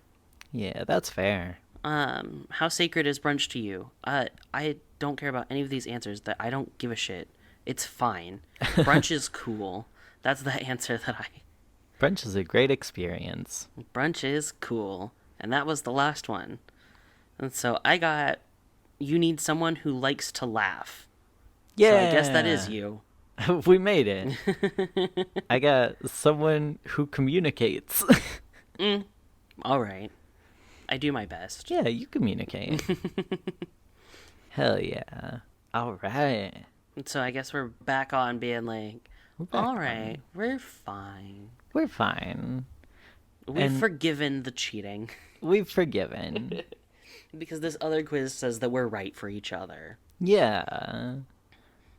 Yeah, that's fair.
How sacred is brunch to you? I don't care about any of these answers. That I don't give a shit. It's fine. Brunch is cool. That's the answer that I...
Brunch is a great experience.
Brunch is cool. And that was the last one. And so I got... You need someone who likes to laugh.
Yeah.
So I guess that is you.
We made it. I got someone who communicates.
All right. I do my best.
Yeah, you communicate. Hell yeah. All right.
So I guess we're back on being like, all right, we're fine.
We're fine.
We've
And-
forgiven the cheating.
We've forgiven.
Because this other quiz says that we're right for each other.
Yeah.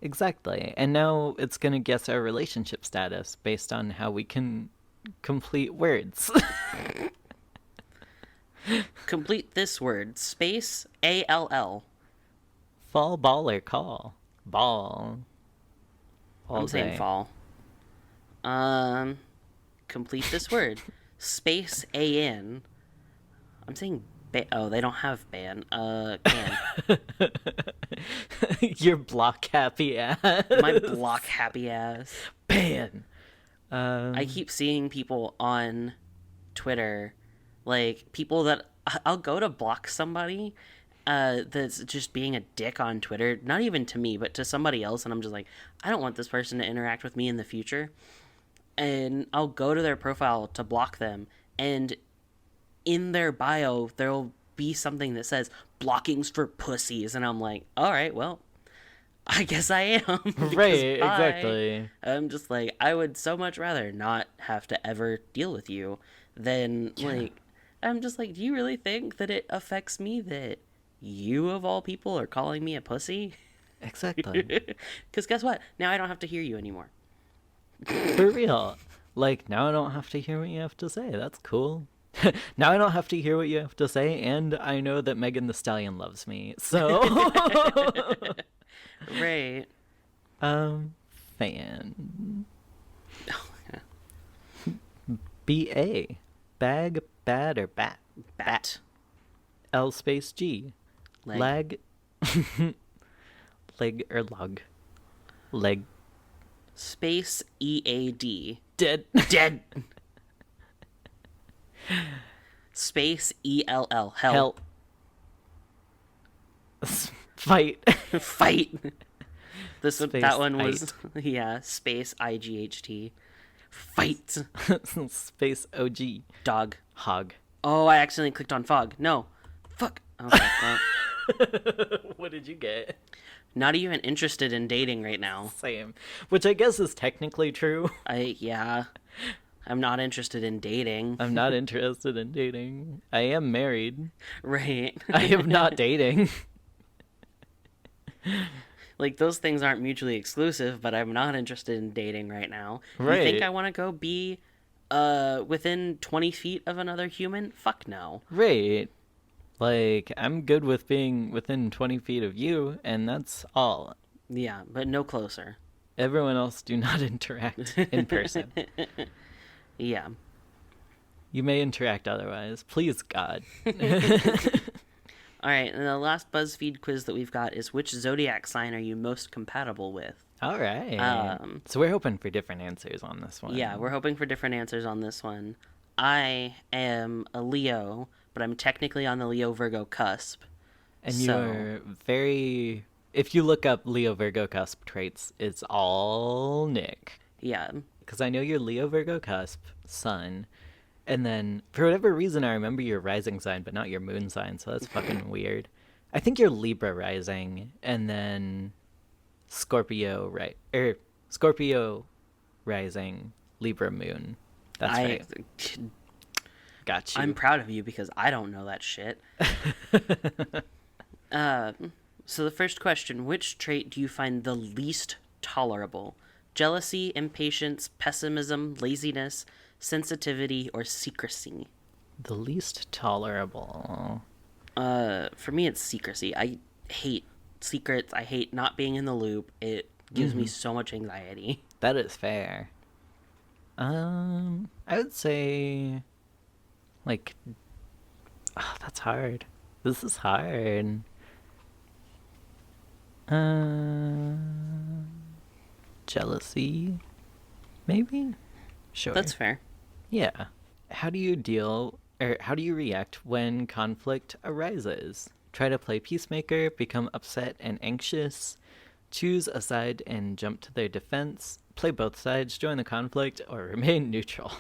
Exactly. And now it's going to guess our relationship status based on how we can complete words.
Complete this word. Space ALL.
Fall, ball, or call? Ball. All
I'm saying
day.
fall. Complete this word. Space AN. I'm saying oh, they don't have ban. Can.
Your block happy ass.
My block happy ass.
Ban.
I keep seeing people on Twitter, like people that I'll go to block somebody, that's just being a dick on Twitter, not even to me, but to somebody else, and I'm just like, I don't want this person to interact with me in the future. And I'll go to their profile to block them, and in their bio, there'll be something that says, blocking's for pussies, and I'm like, alright, well, I guess I am.
Right,
Bye.
exactly.
I'm just like, I would so much rather not have to ever deal with you than, like, I'm just like, do you really think that it affects me that you, of all people, are calling me a pussy?
Exactly.
Because guess what? Now I don't have to hear you anymore.
For real. Like, now I don't have to hear what you have to say. That's cool. Now I don't have to hear what you have to say, and I know that Megan the Stallion loves me. So,
Right.
fan. B-A. Bag, bad, or bat?
Bat.
L space G.
Leg.
Lag. Leg or log? Leg.
Space EAD.
Dead.
Dead. Space ELL. Hell.
Help. Fight.
Fight.
Space
That one was yeah. Space IGHT. Fight.
Space OG.
Dog.
Hog.
Oh, I accidentally clicked on fog. No. Fuck. Okay. Well,
What did you get?
not even interested in dating right now.
Same. Which I guess is technically true.
Yeah. I'm not interested in dating.
I'm not interested in dating. I am married.
Right.
I am not dating.
Like, those things aren't mutually exclusive, but I'm not interested in dating right now.
Right.
You think I want to go be within 20 feet of another human? Fuck no.
Right. Like, I'm good with being within 20 feet of you, and that's all.
Yeah, but no closer.
Everyone else do not interact in person.
Yeah.
You may interact otherwise. Please, God.
All right, and the last BuzzFeed quiz that we've got is, which zodiac sign are you most compatible with?
All right. So we're hoping for different answers on this one.
Yeah, we're hoping for different answers on this one. I am a Leo, but I'm technically on the Leo-Virgo cusp.
And you're very... If you look up Leo-Virgo cusp traits, it's all Nick.
Yeah.
Because I know you're Leo-Virgo cusp, sun, and then for whatever reason I remember your rising sign, but not your moon sign, so that's fucking weird. I think you're Libra rising, and then Scorpio rising, Libra moon. That's right. Got you.
I'm proud of you because I don't know that shit. So the first question, which trait do you find the least tolerable? Jealousy, impatience, pessimism, laziness, sensitivity, or secrecy?
The least tolerable.
For me, it's secrecy. I hate secrets. I hate not being in the loop. It gives me so much anxiety.
That is fair. I would say, like, oh, that's hard. This is hard. Jealousy, maybe? Sure.
That's fair.
Yeah. How do you react when conflict arises? Try to play peacemaker, become upset and anxious, choose a side and jump to their defense, play both sides, join the conflict, or remain neutral?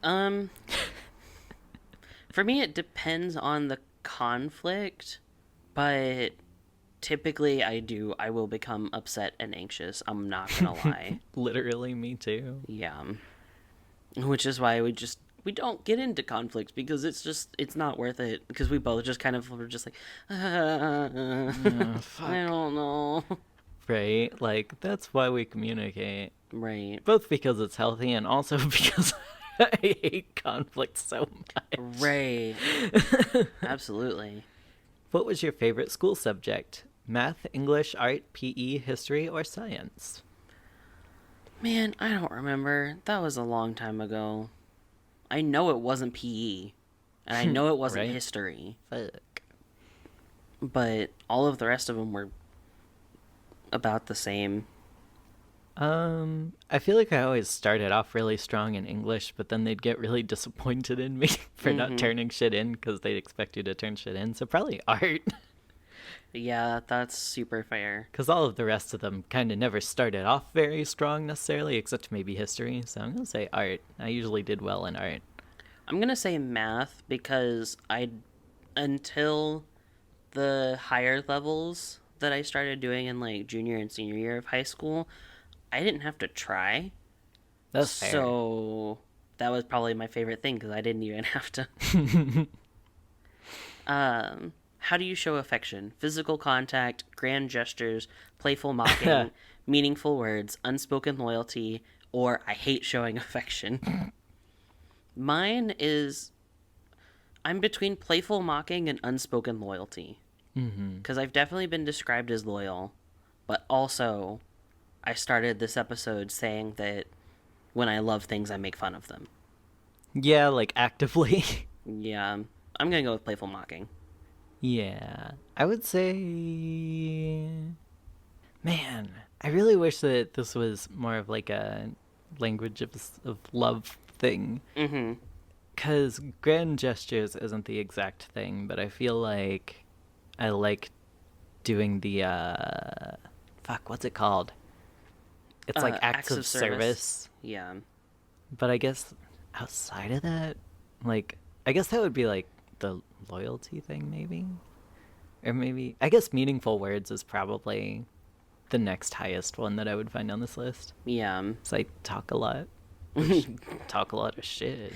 For me, it depends on the conflict, but typically I will become upset and anxious. I'm not gonna lie.
Literally, me too.
Yeah. Which is why we don't get into conflict, because it's not worth it, because we both just kind of were just like, I don't know.
Right? Like, that's why we communicate.
Right.
Both because it's healthy and also because I hate conflict so much.
Right. Absolutely.
What was your favorite school subject? Math, English, art, PE, history, or science?
Man, I don't remember. That was a long time ago. I know it wasn't PE. And I know it wasn't
Right?
history.
Fuck.
But all of the rest of them were about the same.
I feel like I always started off really strong in English, but then they'd get really disappointed in me for not
Mm-hmm.
turning shit in because they'd expect you to turn shit in. So probably art,
Yeah, that's super fair.
because all of the rest of them kind of never started off very strong necessarily, except maybe history. So I'm gonna say art. I usually did well in art.
I'm gonna say math because until the higher levels that I started doing in like junior and senior year of high school, I didn't have to try.
That's fair.
So that was probably my favorite thing because I didn't even have to. How do you show affection? Physical contact, grand gestures, playful mocking, meaningful words, unspoken loyalty, or I hate showing affection. Mine is I'm between playful mocking and unspoken loyalty because I've definitely been described as loyal, but also I started this episode saying that when I love things, I make fun of them.
Yeah, like actively.
Yeah, I'm gonna go with playful mocking.
Yeah, I would say, man, I really wish that this was more of like a language of love thing.
Mm-hmm.
Because grand gestures isn't the exact thing, but I feel like I like doing the, fuck, what's it called? It's like acts
Acts
of
of service.
service.
Yeah.
But I guess outside of that, like, I guess that would be like the loyalty thing, maybe? Or maybe, I guess meaningful words is probably the next highest one that I would find on this list.
Yeah.
So I talk a lot, which talk a lot of shit.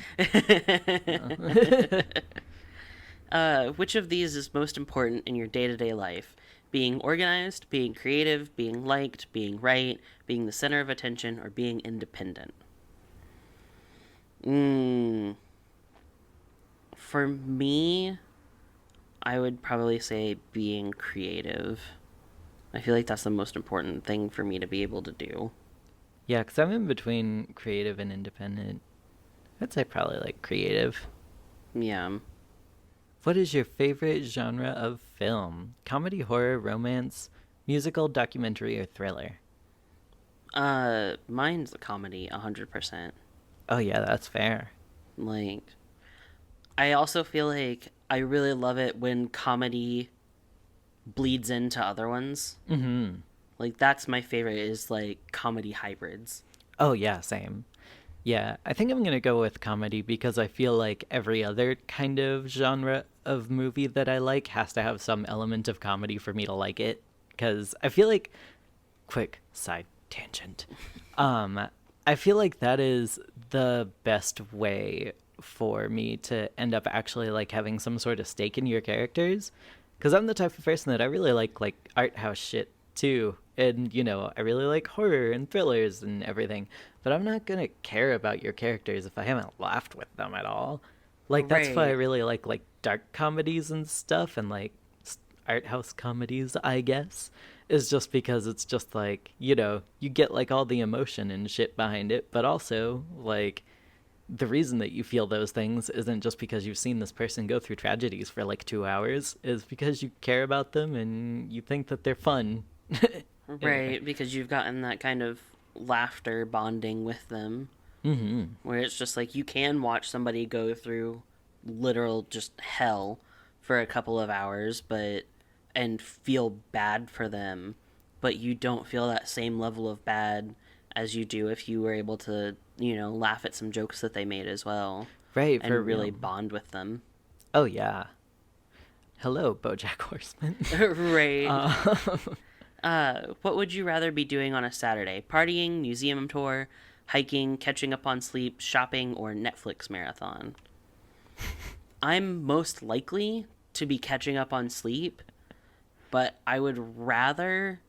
Which of these is most important in your day to day life? Being organized, being creative, being liked, being right, being the center of attention, or being independent? Mm, for me, I would probably say being creative. I feel like that's the most important thing for me to be able to do.
Yeah, because I'm in between creative and independent. I'd say probably like creative.
Yeah.
What is your favorite genre of film? Comedy, horror, romance, musical, documentary, or thriller?
Mine's a comedy, 100%.
Oh, yeah, that's fair.
Like, I also feel like I really love it when comedy bleeds into other ones.
Mm-hmm.
Like, that's my favorite is like comedy hybrids.
Oh, yeah, same. Yeah, I think I'm going to go with comedy because I feel like every other kind of genre of movie that I like has to have some element of comedy for me to like it. Because I feel like, quick side tangent, I feel like that is the best way for me to end up actually like having some sort of stake in your characters. Because I'm the type of person that I really like art house shit too. And, you know, I really like horror and thrillers and everything. But I'm not gonna care about your characters if I haven't laughed with them at all. Like, that's why I
Right.
really like dark comedies and stuff and like art house comedies, I guess. Is just because it's just like, you know, you get like all the emotion and shit behind it, but also like the reason that you feel those things isn't just because you've seen this person go through tragedies for like 2 hours, is because you care about them and you think that they're fun. Anyway.
Right, because you've gotten that kind of laughter bonding with them
Mm-hmm.
where it's just like you can watch somebody go through literal just hell for a couple of hours, but and feel bad for them, but you don't feel that same level of bad as you do if you were able to, laugh at some jokes that they made as well
Right, for
and really
real.
bond with them.
Oh, yeah. Hello, Bojack Horseman.
Right.
uh,
What would you rather be doing on a Saturday? Partying, museum tour, hiking, catching up on sleep, shopping, or Netflix marathon? I'm most likely to be catching up on sleep, but I would rather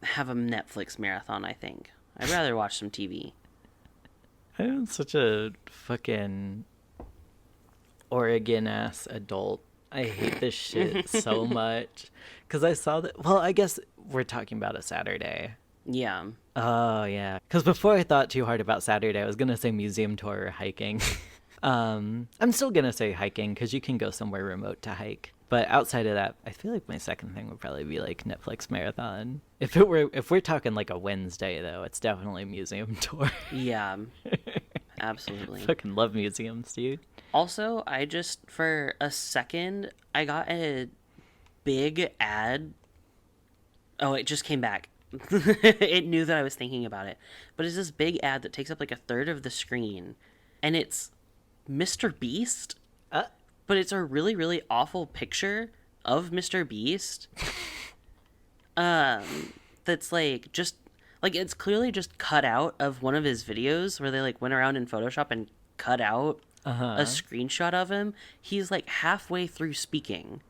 have a Netflix marathon, I think. I'd rather watch some TV.
I'm such a fucking Oregon ass adult. I hate this shit so much. Because I saw that. Well, I guess we're talking about a Saturday.
Yeah.
Oh, yeah. Because before I thought too hard about Saturday, I was going to say museum tour or hiking. I'm still going to say hiking because you can go somewhere remote to hike. But outside of that, I feel like my second thing would probably be like Netflix marathon. If we're talking like a Wednesday though, it's definitely museum tour.
Yeah, absolutely.
Fucking love museums, dude.
Also, for a second, I got a big ad. Oh, it just came back. It knew that I was thinking about it. But it's this big ad that takes up like a third of the screen. And it's Mr. Beast.
Uh,
But it's a really, really awful picture of Mr. Beast. That's like just like it's clearly just cut out of one of his videos where they like went around in Photoshop and cut out a screenshot of him. He's like halfway through speaking.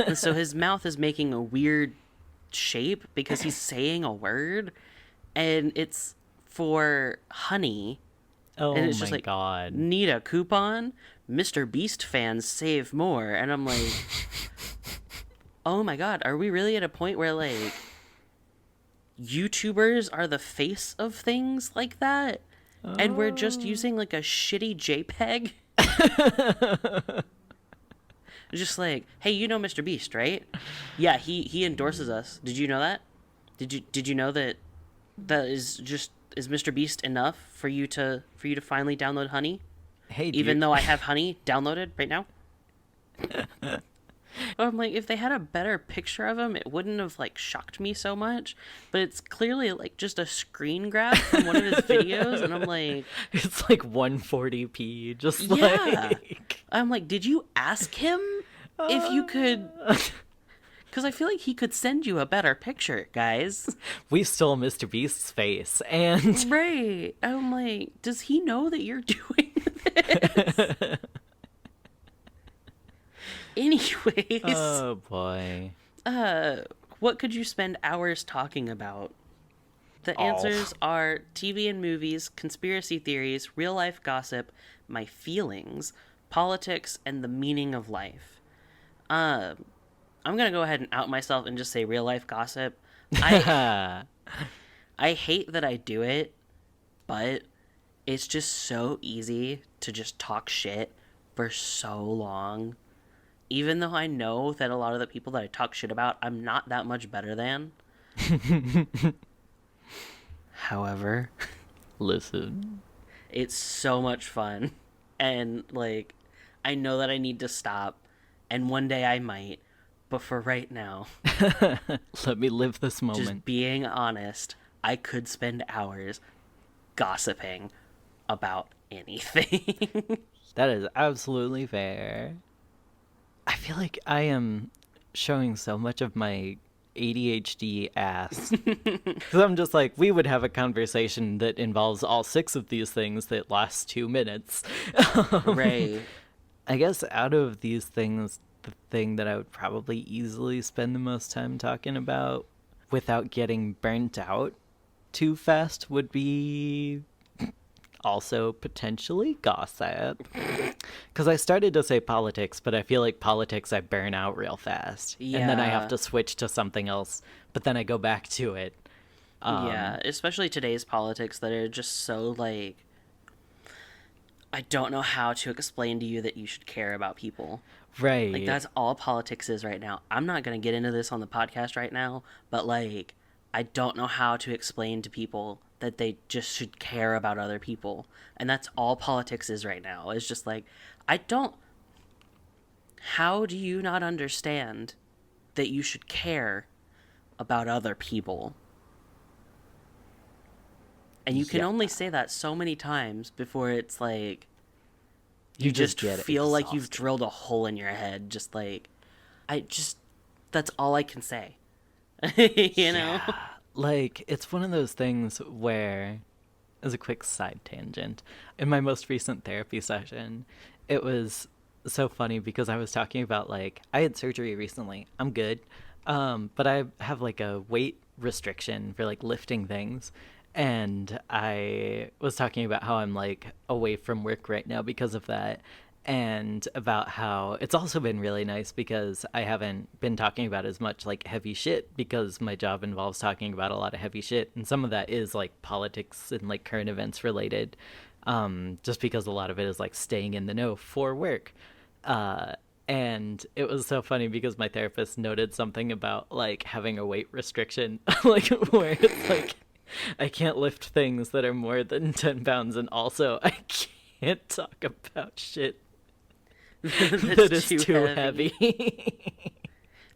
And so his mouth is making a weird shape because he's saying a word, and it's for honey.
oh
And it's
my
just like,
god.
need a coupon? Mr. Beast fans save more. And I'm like, oh my god, are we really at a point where like YouTubers are the face of things like that? And we're just using like a shitty JPEG? Just like, hey, you know Mr. Beast, right? Yeah, he endorses us. Did you know that? Did you know that is Mr. Beast enough for you to finally download Honey?
Hey,
Even though I have Honey downloaded right now? I'm like, if they had a better picture of him, it wouldn't have like shocked me so much. But it's clearly like just a screen grab from one of his videos, and I'm like,
it's like 140p, just
yeah.
like.
I'm like, did you ask him if you could? Because I feel like he could send you a better picture, guys.
We stole Mr. Beast's face, and
Right. I'm like, does he know that you're doing this? Anyways,
oh boy.
what could you spend hours talking about? The answers are TV and movies, conspiracy theories, real life gossip, my feelings, politics, and the meaning of life. I'm gonna go ahead and out myself and just say real life gossip. I hate that I do it, but it's just so easy to just talk shit for so long. Even though I know that a lot of the people that I talk shit about, I'm not that much better than. However,
Listen.
it's so much fun. And, like, I know that I need to stop. And one day I might. But for right now,
Let me live this moment.
just being honest, I could spend hours gossiping about anything.
That is absolutely fair. I feel like I am showing so much of my ADHD ass. Because I'm just like, we would have a conversation that involves all 6 of these things that lasts 2 minutes.
Right.
I guess out of these things, the thing that I would probably easily spend the most time talking about without getting burnt out too fast would be also potentially gossip. Because I started to say politics, but I feel like politics I burn out real fast. And then I have
Yeah.
to switch to something else, but then I go back to it.
Yeah, especially today's politics that are just so, like, I don't know how to explain to you that you should care about people.
Right.
Like, that's all politics is right now. I'm not going to get into this on the podcast right now, but, like, I don't know how to explain to people that they just should care about other people. And that's all politics is right now. It's just like, I don't. How do you not understand that you should care about other people? And you can
Yeah.
only say that so many times before it's like
You
just
get
feel like you've
exhausted.
drilled a hole in your head. Just like, that's all I can say. You know?
Yeah. Like, it's one of those things where, as a quick side tangent, in my most recent therapy session, it was so funny because I was talking about, like, I had surgery recently. I'm good. But I have, like, a weight restriction for, like, lifting things. And I was talking about how I'm, like, away from work right now because of that. And about how it's also been really nice because I haven't been talking about as much like heavy shit because my job involves talking about a lot of heavy shit, and some of that is like politics and like current events related, just because a lot of it is like staying in the know for work. And it was so funny because my therapist noted something about like having a weight restriction, like where it's like I can't lift things that are more than 10 pounds, and also I can't talk about shit that
That's
is
too
too
heavy.
heavy.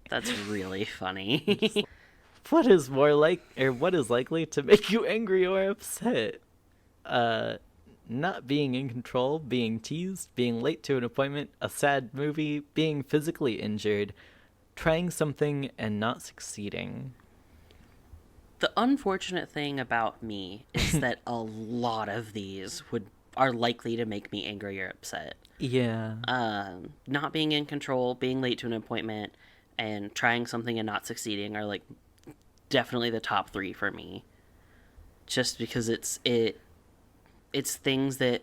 That's really funny.
What is more like, or what is likely to make you angry or upset? Uh, Not being in control, being teased, being late to an appointment, a sad movie, being physically injured, trying something and not succeeding.
The unfortunate thing about me is that a lot of these would are likely to make me angry or upset.
Yeah.
Not being in control, being late to an appointment, and trying something and not succeeding are like definitely the top three for me. Just because it's things that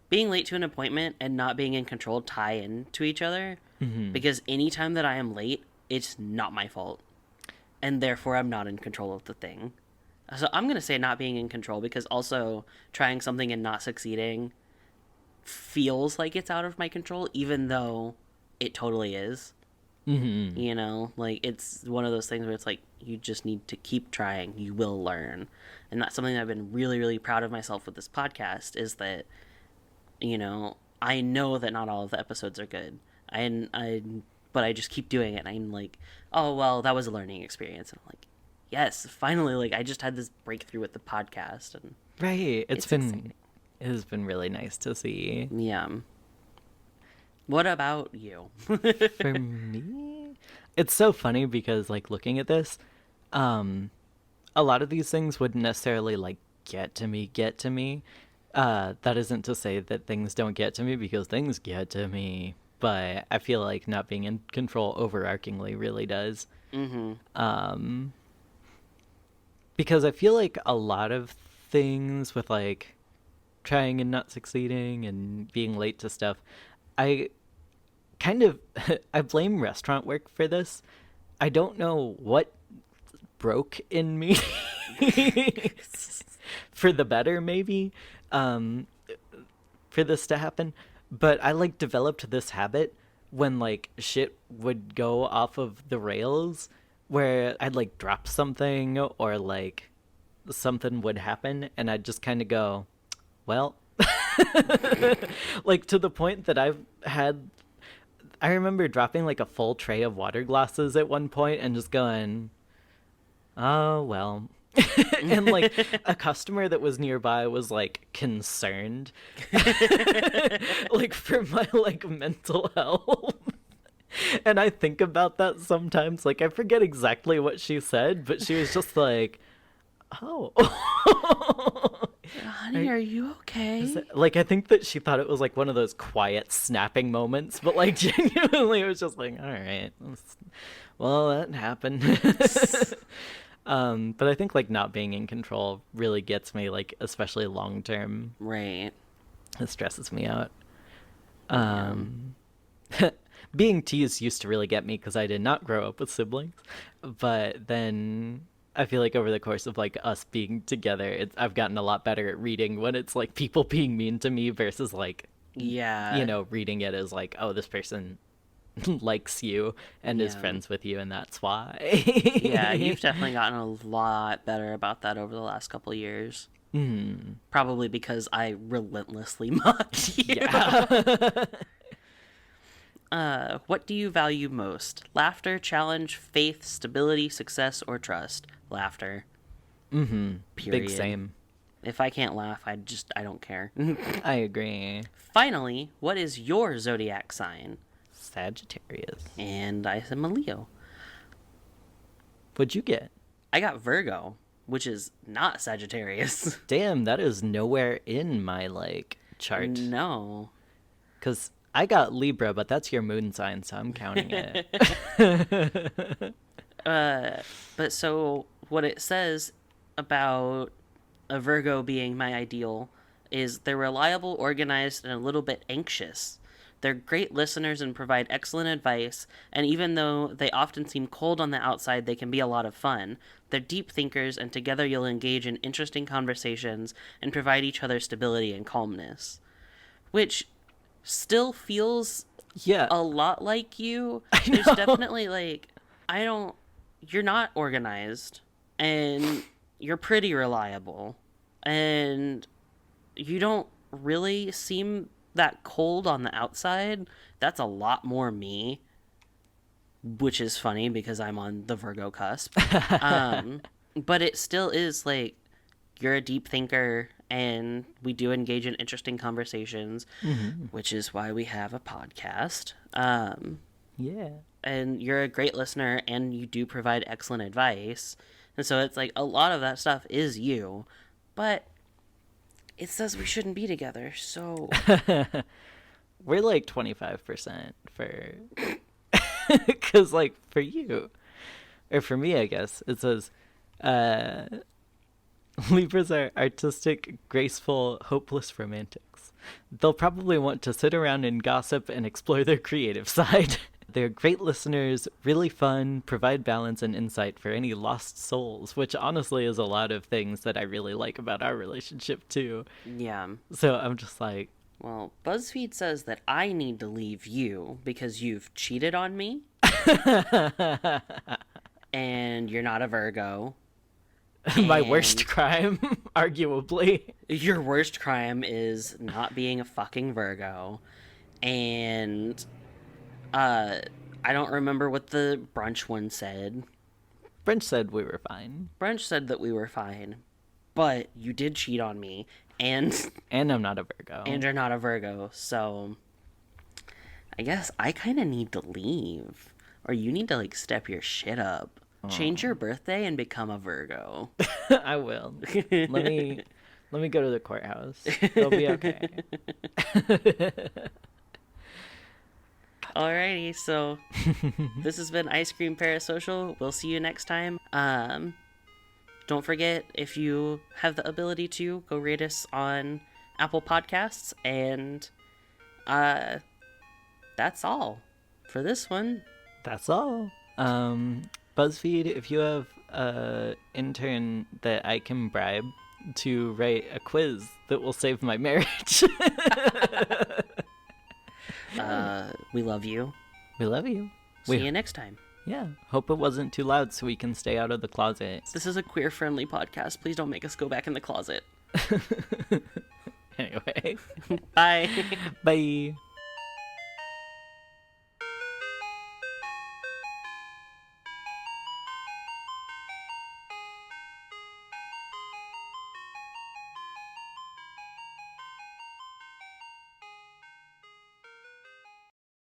being late to an appointment and not being in control tie into each other.
Mm-hmm.
Because anytime that I am late, it's not my fault, and therefore I'm not in control of the thing. So I'm gonna say not being in control, because also trying something and not succeeding feels like it's out of my control, even though it totally is.
Mm-hmm.
You know, like it's one of those things where it's like you just need to keep trying, you will learn. And that's something that I've been really, really proud of myself with this podcast, is that, you know, I know that not all of the episodes are good. But I just keep doing it, and I'm like, oh well, that was a learning experience, and I'm like, yes, finally, like I just had this breakthrough with the podcast, and
Right.
it's exciting.
It has been really nice to see.
Yeah. What about you?
For me, it's so funny because like looking at this, um, a lot of these things wouldn't necessarily like get to me. That isn't to say that things don't get to me, because things get to me. But I feel like not being in control overarchingly really does.
Mm-hmm.
Um, because I feel like a lot of things with like trying and not succeeding and being late to stuff, I kind of I blame restaurant work for this. I don't know what broke in me for the better, maybe, um, for this to happen. But I like developed this habit when like shit would go off of the rails, where I'd like drop something or like something would happen, and I'd just kind of go, well, like to the point that I remember dropping like a full tray of water glasses at one point and just going, oh, well. And like a customer that was nearby was like concerned, like for my like mental health. And I think about that sometimes. Like I forget exactly what she said, but she was just like, oh.
Honey, are you okay?
Like I think that she thought it was like one of those quiet snapping moments, but like genuinely it was just like, all right, well, that happened. But I think like not being in control really gets me, like especially long term.
Right.
It stresses me out.
Yeah.
Being teased used to really get me because I did not grow up with siblings, but then I feel like over the course of like us being together, I've gotten a lot better at reading when it's like people being mean to me versus like,
Yeah.
reading it as like, oh, this person likes you and is
Yeah.
friends with you, and that's why.
Yeah, you've definitely gotten a lot better about that over the last couple of years.
Mm,
Probably because I relentlessly mocked you.
yeah.
What do you value most? Laughter, challenge, faith, stability, success, or trust? Laughter.
Mm-hmm.
Period.
Big same.
If I can't laugh, I don't care.
I agree.
Finally, what is your zodiac sign?
Sagittarius.
And I am a Leo.
What'd you get?
I got Virgo, which is not Sagittarius.
Damn, that is nowhere in my like chart.
No.
Because I got Libra, but that's your moon sign, so I'm counting it.
But so what it says about a Virgo being my ideal is they're reliable, organized, and a little bit anxious. They're great listeners and provide excellent advice, and even though they often seem cold on the outside, they can be a lot of fun. They're deep thinkers, and together you'll engage in interesting conversations and provide each other stability and calmness. Which still feels
Yeah.
a lot like you.
I
There's
know.
definitely like, you're not organized, and you're pretty reliable, and you don't really seem that cold on the outside. That's a lot more me, which is funny because I'm on the Virgo cusp. But it still is like, you're a deep thinker, and we do engage in interesting conversations, which is why we have a podcast.
Yeah.
And you're a great listener, and you do provide excellent advice. And so it's like a lot of that stuff is you, but it says we shouldn't be together. So
We're like 25% for. Because, like, for you, or for me, I guess, it says, uh, Libras are artistic, graceful, hopeless romantics. They'll probably want to sit around and gossip and explore their creative side. They're great listeners, really fun, provide balance and insight for any lost souls, which honestly is a lot of things that I really like about our relationship, too.
yeah.
So I'm just like,
Well, BuzzFeed says that I need to leave you because you've cheated on me, and you're not a Virgo.
my
And
worst crime, arguably.
your worst crime is not being a fucking Virgo. And I don't remember what the brunch one said.
Brunch said we were fine.
Brunch said that we were fine, but you did cheat on me, and
And I'm not a Virgo.
and you're not a Virgo, so I guess I kind of need to leave, or you need to like step your shit up, change your birthday, and become a Virgo.
I will. Let me go to the courthouse. It'll be okay.
Alrighty, so this has been Ice Cream Parasocial. We'll see you next time. Don't forget, if you have the ability to, go rate us on Apple Podcasts, and that's all for this one.
That's all. BuzzFeed, if you have an intern that I can bribe to write a quiz that will save my marriage.
We love you.
We love you.
See you next time.
Yeah. Hope it wasn't too loud so we can stay out of the closet.
This is a queer-friendly podcast. Please don't make us go back in the closet.
Anyway.
Bye.
Bye.